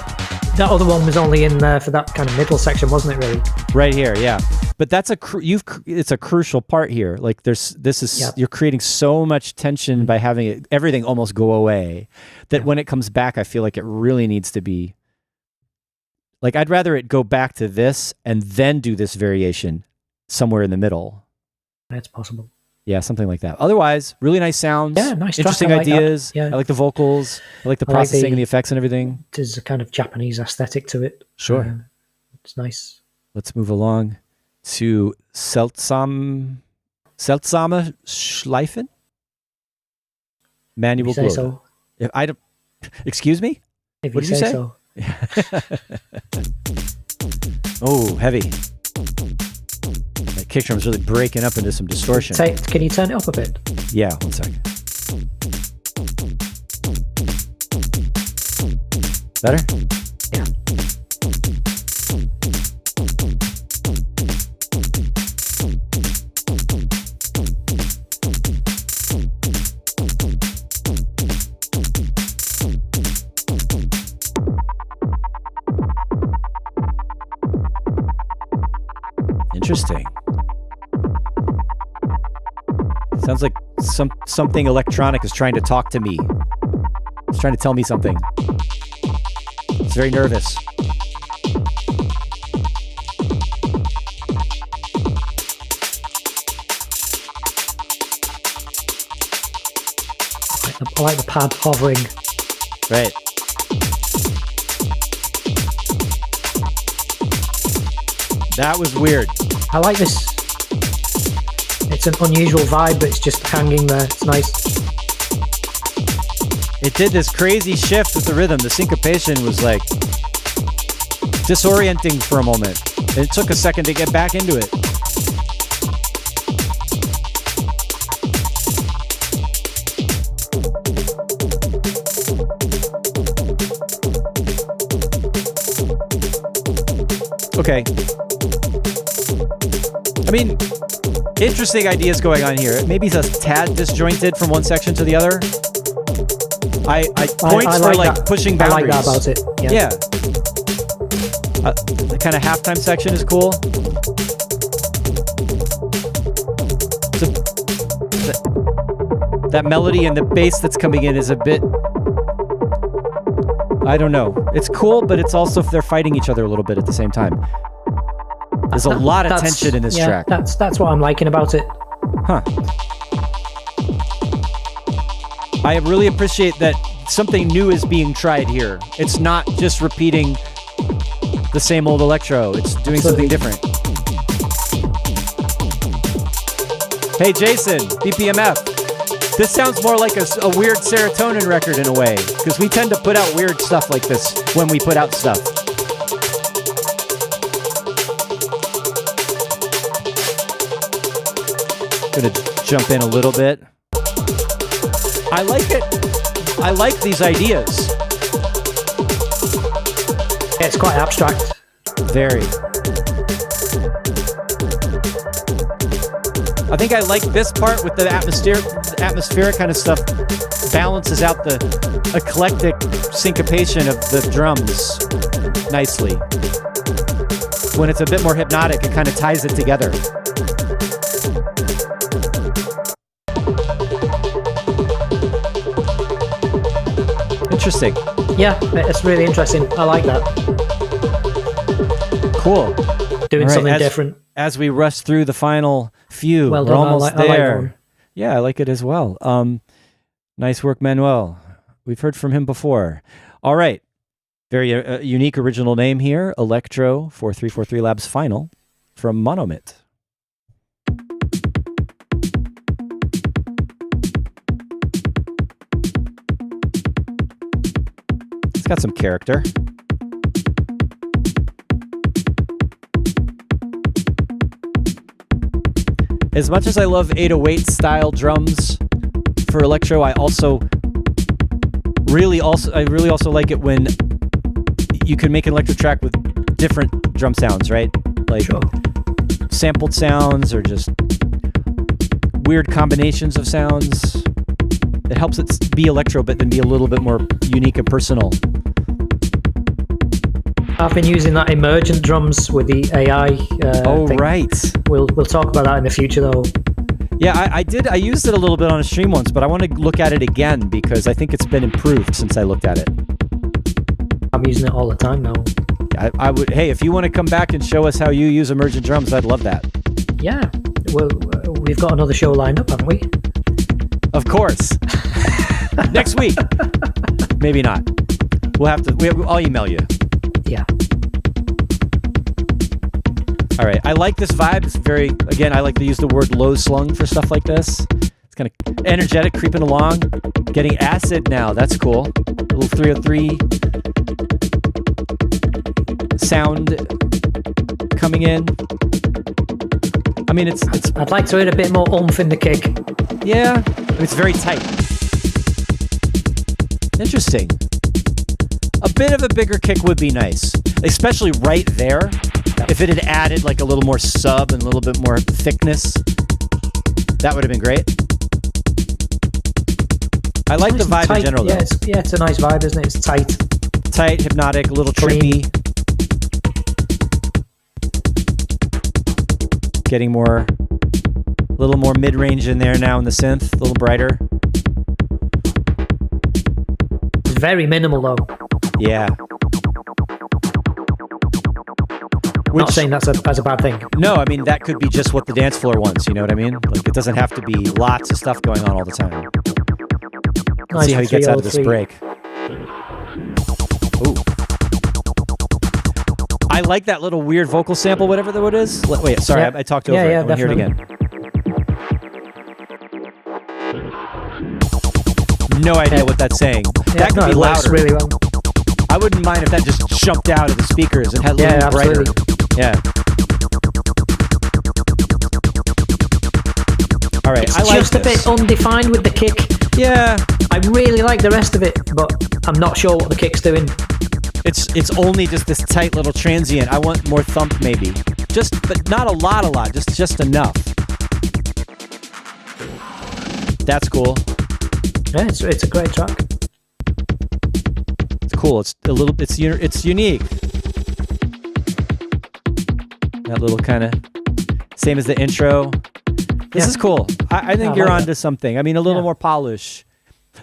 that other one was only in there for that kind of middle section, wasn't it? Really? Right here, yeah. But that's it's a crucial part here. Like you're creating so much tension by having everything almost go away that when it comes back, I feel like it really needs to be. Like I'd rather it go back to this and then do this variation somewhere in the middle. That's possible. Yeah, something like that. Otherwise, really nice sounds. Yeah, nice. Interesting ideas. Yeah. I like the vocals. I like the processing and the effects and everything. There's a kind of Japanese aesthetic to it. Sure. It's nice. Let's move along to Seltsame Schleifen? Manual If you globe. say so. If I don't, excuse me? If What you did you say say? so. Oh, heavy. That kick drum's really breaking up into some distortion. Can you turn it up a bit? Yeah, one second. Better? Yeah. Interesting. Sounds like something electronic is trying to talk to me. It's trying to tell me something. It's very nervous. I like the pad hovering. Right. That was weird. I like this. It's an unusual vibe, but it's just hanging there. It's nice. It did this crazy shift with the rhythm. The syncopation was like disorienting for a moment. It took a second to get back into it. Okay. I mean, interesting ideas going on here. Maybe it's a tad disjointed from one section to the other. I points for like that. pushing boundaries. I like that about it. Yeah. The kind of halftime section is cool. That melody and the bass that's coming in is a bit, I don't know. It's cool, but it's also they're fighting each other a little bit at the same time. There's a lot of tension in this track. That's what I'm liking about it. Huh. I really appreciate that something new is being tried here. It's not just repeating the same old electro. It's doing something different. Hey, Jason, BPMF. This sounds more like a weird serotonin record in a way, because we tend to put out weird stuff like this when we put out stuff. Gonna jump in a little bit. I like it. I like these ideas. Yeah, it's quite abstract. Very. I think I like this part with the atmospheric kind of stuff. Balances out the eclectic syncopation of the drums nicely. When it's a bit more hypnotic, it kind of ties it together. Interesting. Yeah, it's really interesting. I like that. Cool. Doing something different. As we rush through the final few, Well we're done. almost I like there. that one. Yeah, I like it as well. Nice work, Manuel. We've heard from him before. All right. Very unique original name here. Electro 4343 Labs Final from Monomit. It's got some character. As much as I love 808 style drums for electro, I really also like it when you can make an electro track with different drum sounds, right? Like Sure. sampled sounds or just weird combinations of sounds. It helps it be electro, but then be a little bit more unique and personal. I've been using that emergent drums with the AI. Thing. Right. We'll talk about that in the future, though. Yeah, I did. I used it a little bit on a stream once, but I want to look at it again because I think it's been improved since I looked at it. I'm using it all the time now. I would. Hey, if you want to come back and show us how you use emergent drums, I'd love that. Yeah. Well, we've got another show lined up, haven't we? Of course. Next week. Maybe not. We'll have to. I'll email you. Yeah. All right. I like this vibe. It's very. Again, I like to use the word low slung for stuff like this. It's kind of energetic, creeping along, getting acid now. That's cool. A little 303 sound coming in. I mean, it's. I'd like to hear a bit more oomph in the kick. Yeah, it's very tight. Interesting. A bit of a bigger kick would be nice, especially right there. If it had added like a little more sub and a little bit more thickness, that would have been great. I like the vibe tight, in general, though. It's a nice vibe, isn't it? It's tight. Tight, hypnotic, a little trippy. Getting more, a little more mid-range in there now in the synth, a little brighter. It's very minimal, though. Yeah. Not saying that's a bad thing. No, I mean, that could be just what the dance floor wants, you know what I mean? Like, it doesn't have to be lots of stuff going on all the time. Let's see how he gets out of this break. Ooh. I like that little weird vocal sample, whatever that is. Wait, sorry, I talked over it. I want to hear it again. No idea what that's saying. That could be louder. Really well. I wouldn't mind if that just jumped out of the speakers and had a little brighter. Yeah. All right, It's I like just a bit undefined with the kick. Yeah. I really like the rest of it, but I'm not sure what the kick's doing. It's only just this tight little transient. I want more thump maybe. But not a lot, just enough. That's cool. Yeah, it's a great track. It's cool. It's unique. That little kind of same as the intro. This is cool. I think you're onto something. I mean, a little more polish.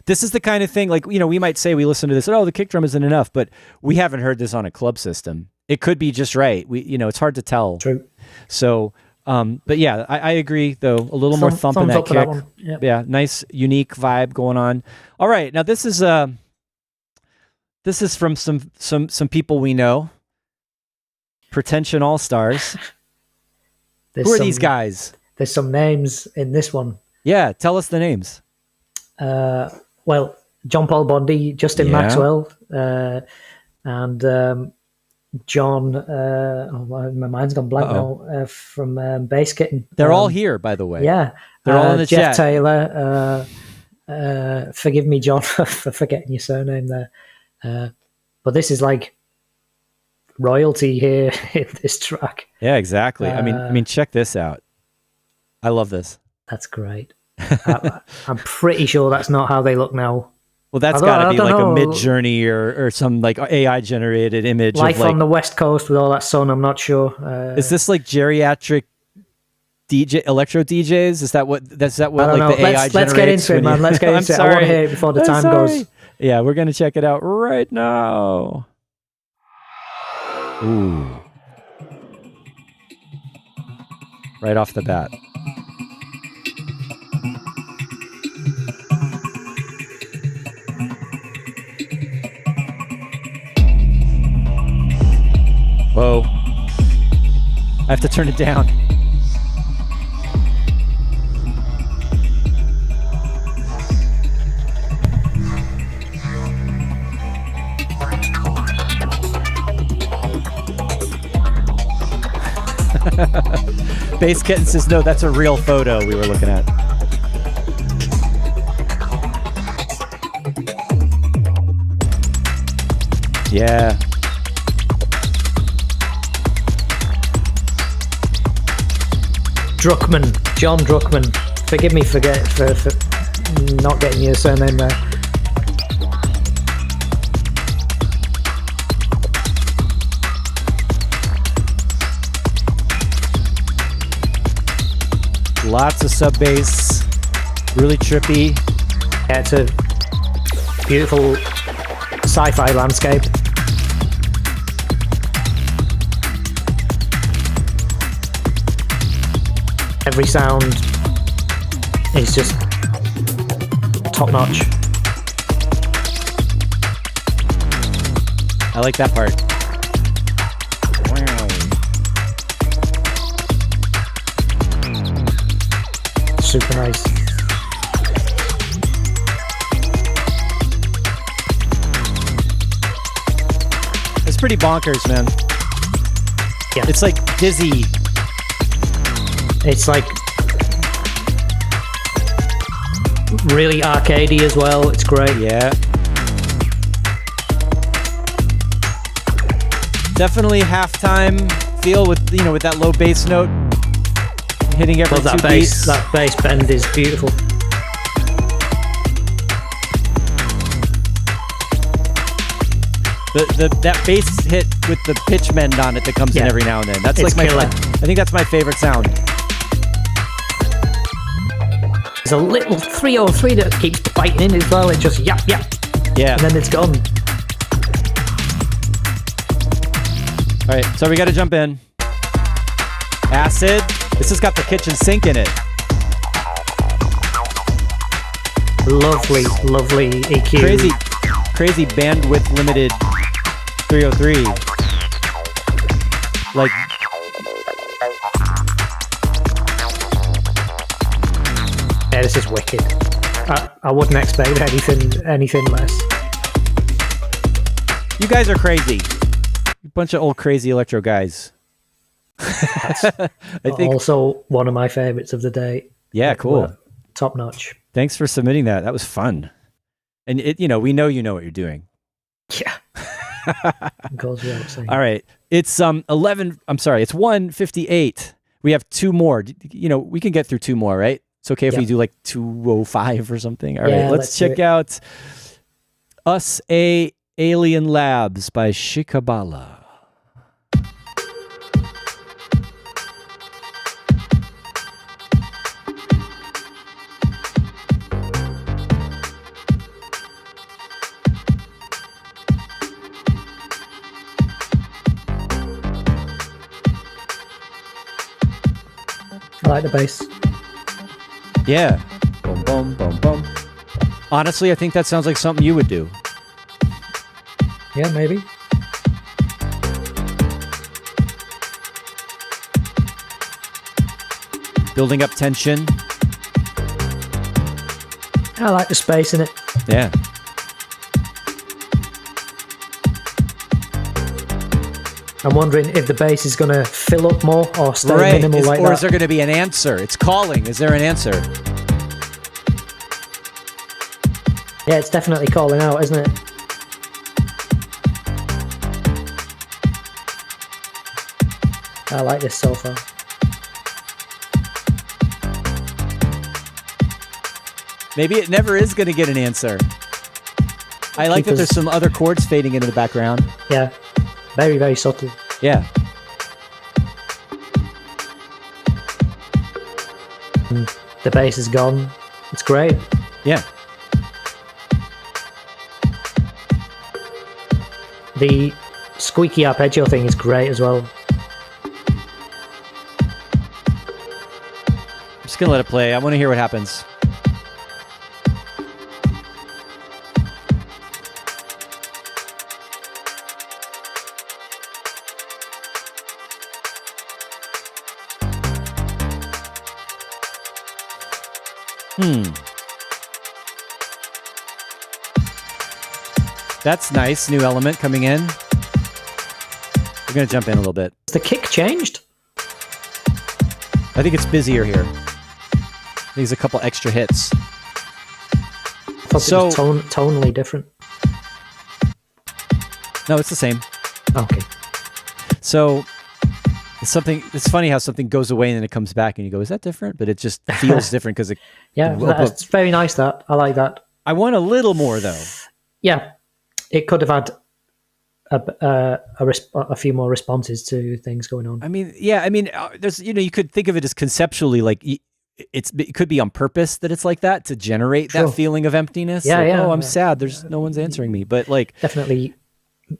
This is the kind of thing, like, you know, we might say we listen to this, the kick drum isn't enough, but we haven't heard this on a club system. It could be just right. It's hard to tell. True. So, but yeah, I agree, though. A little more thump in that kick. That one. Yep. Yeah, nice, unique vibe going on. All right, now this is from some people we know. Pretension All-Stars. Who are these guys? There's some names in this one. Yeah, tell us the names. Well, John Paul Bondi, Justin Maxwell, and John. My mind's gone blank now. From Bass Kitten. They're all here, by the way. Yeah, they're all in the Jeff chat. Taylor. Forgive me, John, for forgetting your surname there. But this is like royalty here in this track. Yeah, exactly. I mean, check this out. I love this. That's great. I'm pretty sure that's not how they look now. Well, that's got to be like a Mid-Journey or some like AI generated image. Life of like, on the West Coast with all that sun. I'm not sure. Is this like geriatric electro DJs? Is that what like the AI generates? Let's get into it, man. Let's get into it. I want to hear it before the time goes. Yeah, we're gonna check it out right now. Ooh, right off the bat. Whoa. I have to turn it down. Bass Kitten says, no, that's a real photo we were looking at. Yeah. Druckmann, John Druckmann. Forgive me for not getting your surname there. Lots of sub bass, really trippy. Yeah, it's a beautiful sci-fi landscape. Every sound is just top notch. I like that part. Super nice. It's pretty bonkers, man. Yeah. It's like dizzy. It's like really arcadey as well. It's great. Yeah. Definitely halftime feel with with that low bass note hitting every Love that two bass. beats. That bass bend is beautiful. That bass hit with the pitch bend on it that comes in Yeah. every now and then. That's It's like killer. I think that's my favorite sound. There's a little 303 that keeps biting in as well. It just yap, Yeah. and then it's gone. All right, so we got to jump in. Acid. This has got the kitchen sink in it. Lovely, lovely EQ. Crazy bandwidth limited 303. Like, yeah, this is wicked. I wouldn't expect anything less. you guys are crazy. A bunch of old crazy electro guys. I think. Also, one of my favorites of the day. Yeah, cool. Top notch. Thanks for submitting that. That was fun. And we know you know what you're doing. Yeah. Goes without saying. All right. It's 1:58. We have two more. We can get through two more, right? It's okay if Yeah. we do like 2:05 or something. All Yeah, right, let's let's do check it. out Us Alien Labs by Shikabala. I like the bass. Yeah. Boom, boom, boom, boom. Honestly, I think that sounds like something you would do. Yeah, maybe. Building up tension. I like the space in it. Yeah. I'm wondering if the bass is going to fill up more or stay minimal like or that. is there going to be an answer? It's calling. Is there an answer? Yeah, it's definitely calling out, isn't it? I like this so far. Maybe it never is going to get an answer. I like that there's some other chords fading into the background. Yeah, very, very subtle. Yeah. The bass is gone. It's great. Yeah. The squeaky arpeggio thing is great as well. I'm just going to let it play. I want to hear what happens. That's nice. New element coming in. We're going to jump in a little bit. Has the kick changed? I think it's busier here. I think there's a couple extra hits. I thought it was tonally different. No, it's the same. Okay. So It's funny how something goes away and then it comes back and you go, is that different? But it just feels different because it. Yeah, that's very nice. That I like that. I want a little more though. Yeah, it could have had a few more responses to things going on. I mean, there's you could think of it as conceptually like it could be on purpose that it's like that to generate that feeling of emptiness. Yeah, like, yeah. Oh, I'm sad. There's no one's answering me. But like definitely.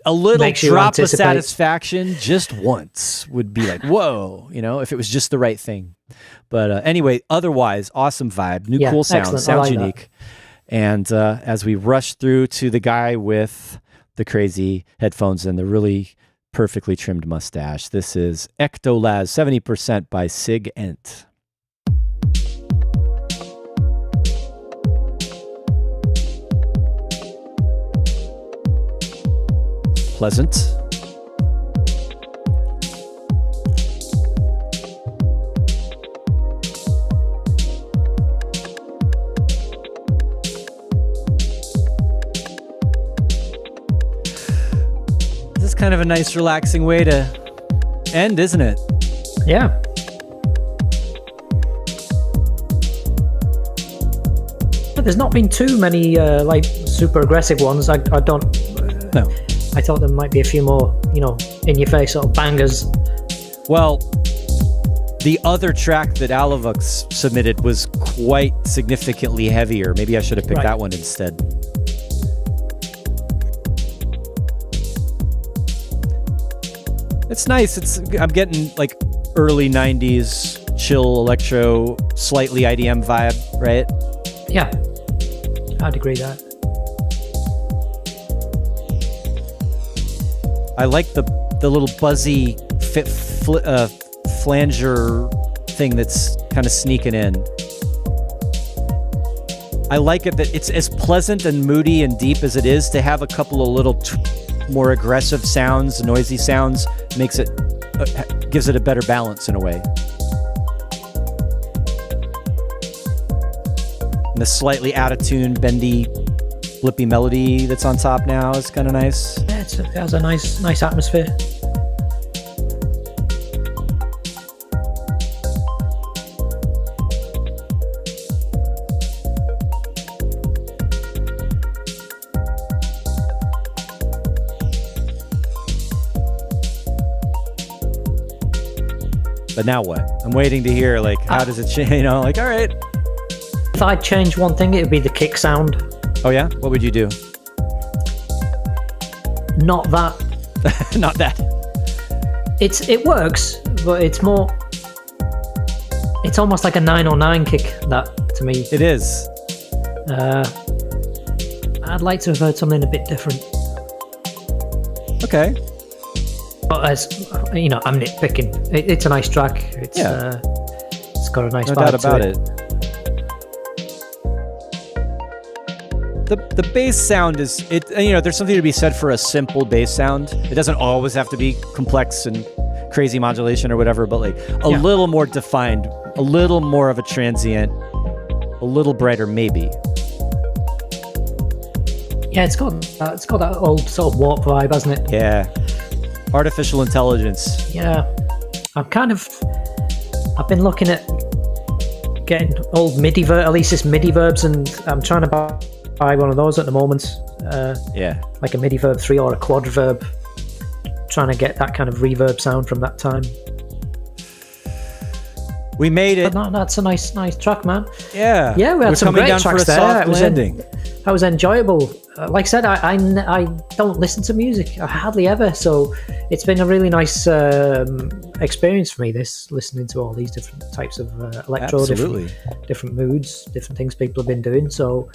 A little drop of anticipate. satisfaction just once would be like, whoa, if it was just the right thing. But anyway, otherwise, awesome vibe, new cool sound, excellent. sounds like unique. And as we rush through to the guy with the crazy headphones and the really perfectly trimmed mustache, this is Ectolaz 70% by Sig Ent. Pleasant. This is kind of a nice, relaxing way to end, isn't it? Yeah. But there's not been too many like super aggressive ones. I don't. No. I thought there might be a few more, in your face sort of bangers. Well, the other track that Alavux submitted was quite significantly heavier. Maybe I should have picked that one instead. It's nice. I'm getting like early 90s chill electro, slightly IDM vibe, right? Yeah, I'd agree that. I like the little buzzy flanger thing that's kind of sneaking in. I like it that it's as pleasant and moody and deep as it is to have a couple of little more aggressive sounds, noisy sounds, makes it gives it a better balance in a way. And the slightly out of tune, bendy, flippy melody that's on top now is kind of nice. Yeah, it has a nice atmosphere. But now what? I'm waiting to hear, like, how does it change? Like, all right. If I'd change one thing, it would be the kick sound. Oh, yeah? What would you do? Not that. Not that. It works, but it's more... It's almost like a 909 kick, that, to me. It is. I'd like to have heard something a bit different. Okay. But as I'm nitpicking. It's a nice track. It's got a nice no vibe doubt about to it. The bass sound is there's something to be said for a simple bass sound. It doesn't always have to be complex and crazy modulation or whatever, but like a little more defined, a little more of a transient, a little brighter maybe. Yeah, it's got that old sort of warp vibe, hasn't it? Yeah. Artificial intelligence. Yeah. I've been looking at getting old Alesis MIDI verbs, and I'm trying to buy one of those at the moment. Like a MIDI verb 3 or a quad verb. Trying to get that kind of reverb sound from that time. We made it. But that's a nice track, man. Yeah. Yeah, we had some great tracks there. Soft landing. That was enjoyable. Like I said, I don't listen to music. I hardly ever. So it's been a really nice experience for me, listening to all these different types of electro, different moods, different things people have been doing. So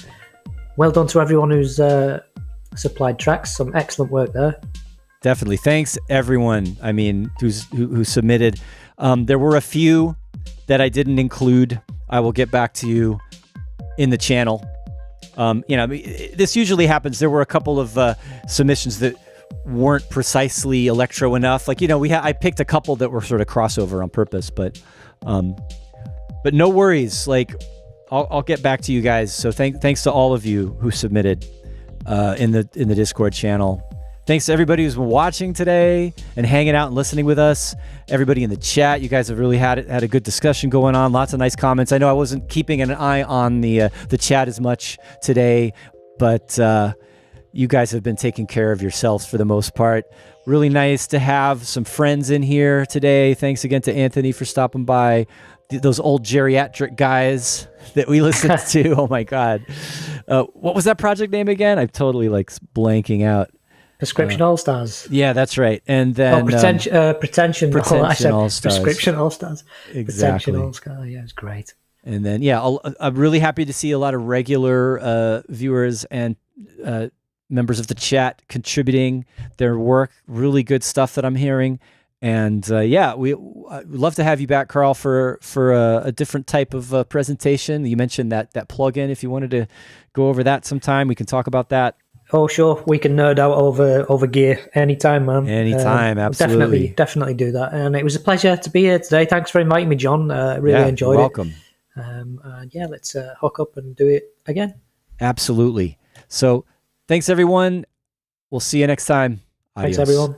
well done to everyone who's supplied tracks. Some excellent work there. Definitely. Thanks, everyone. I mean, who submitted. There were a few that I didn't include. I will get back to you in the channel. This usually happens. There were a couple of submissions that weren't precisely electro enough. Like, I picked a couple that were sort of crossover on purpose, but no worries. Like, I'll get back to you guys. So thanks to all of you who submitted in the Discord channel. Thanks to everybody who's been watching today and hanging out and listening with us. Everybody in the chat, you guys have really had a good discussion going on. Lots of nice comments. I know I wasn't keeping an eye on the chat as much today, but you guys have been taking care of yourselves for the most part. Really nice to have some friends in here today. Thanks again to Anthony for stopping by. Those old geriatric guys that we listened to. Oh my God. What was that project name again? I'm totally like blanking out. Prescription All Stars. Yeah, that's right. And then Pretension All Stars. Prescription All Stars. Exactly. Pretension All Stars. Yeah, it's great. And then I'm really happy to see a lot of regular viewers and members of the chat contributing their work. Really good stuff that I'm hearing. And we'd love to have you back, Carl, for a different type of presentation. You mentioned that plugin. If you wanted to go over that sometime, we can talk about that. Oh, sure. We can nerd out over gear anytime, man. Anytime, absolutely. Definitely do that. And it was a pleasure to be here today. Thanks for inviting me, John. Really enjoyed welcome. it. Let's hook up and do it again. Absolutely. So thanks, everyone. We'll see you next time. Adios. Thanks, everyone.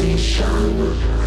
Conversation.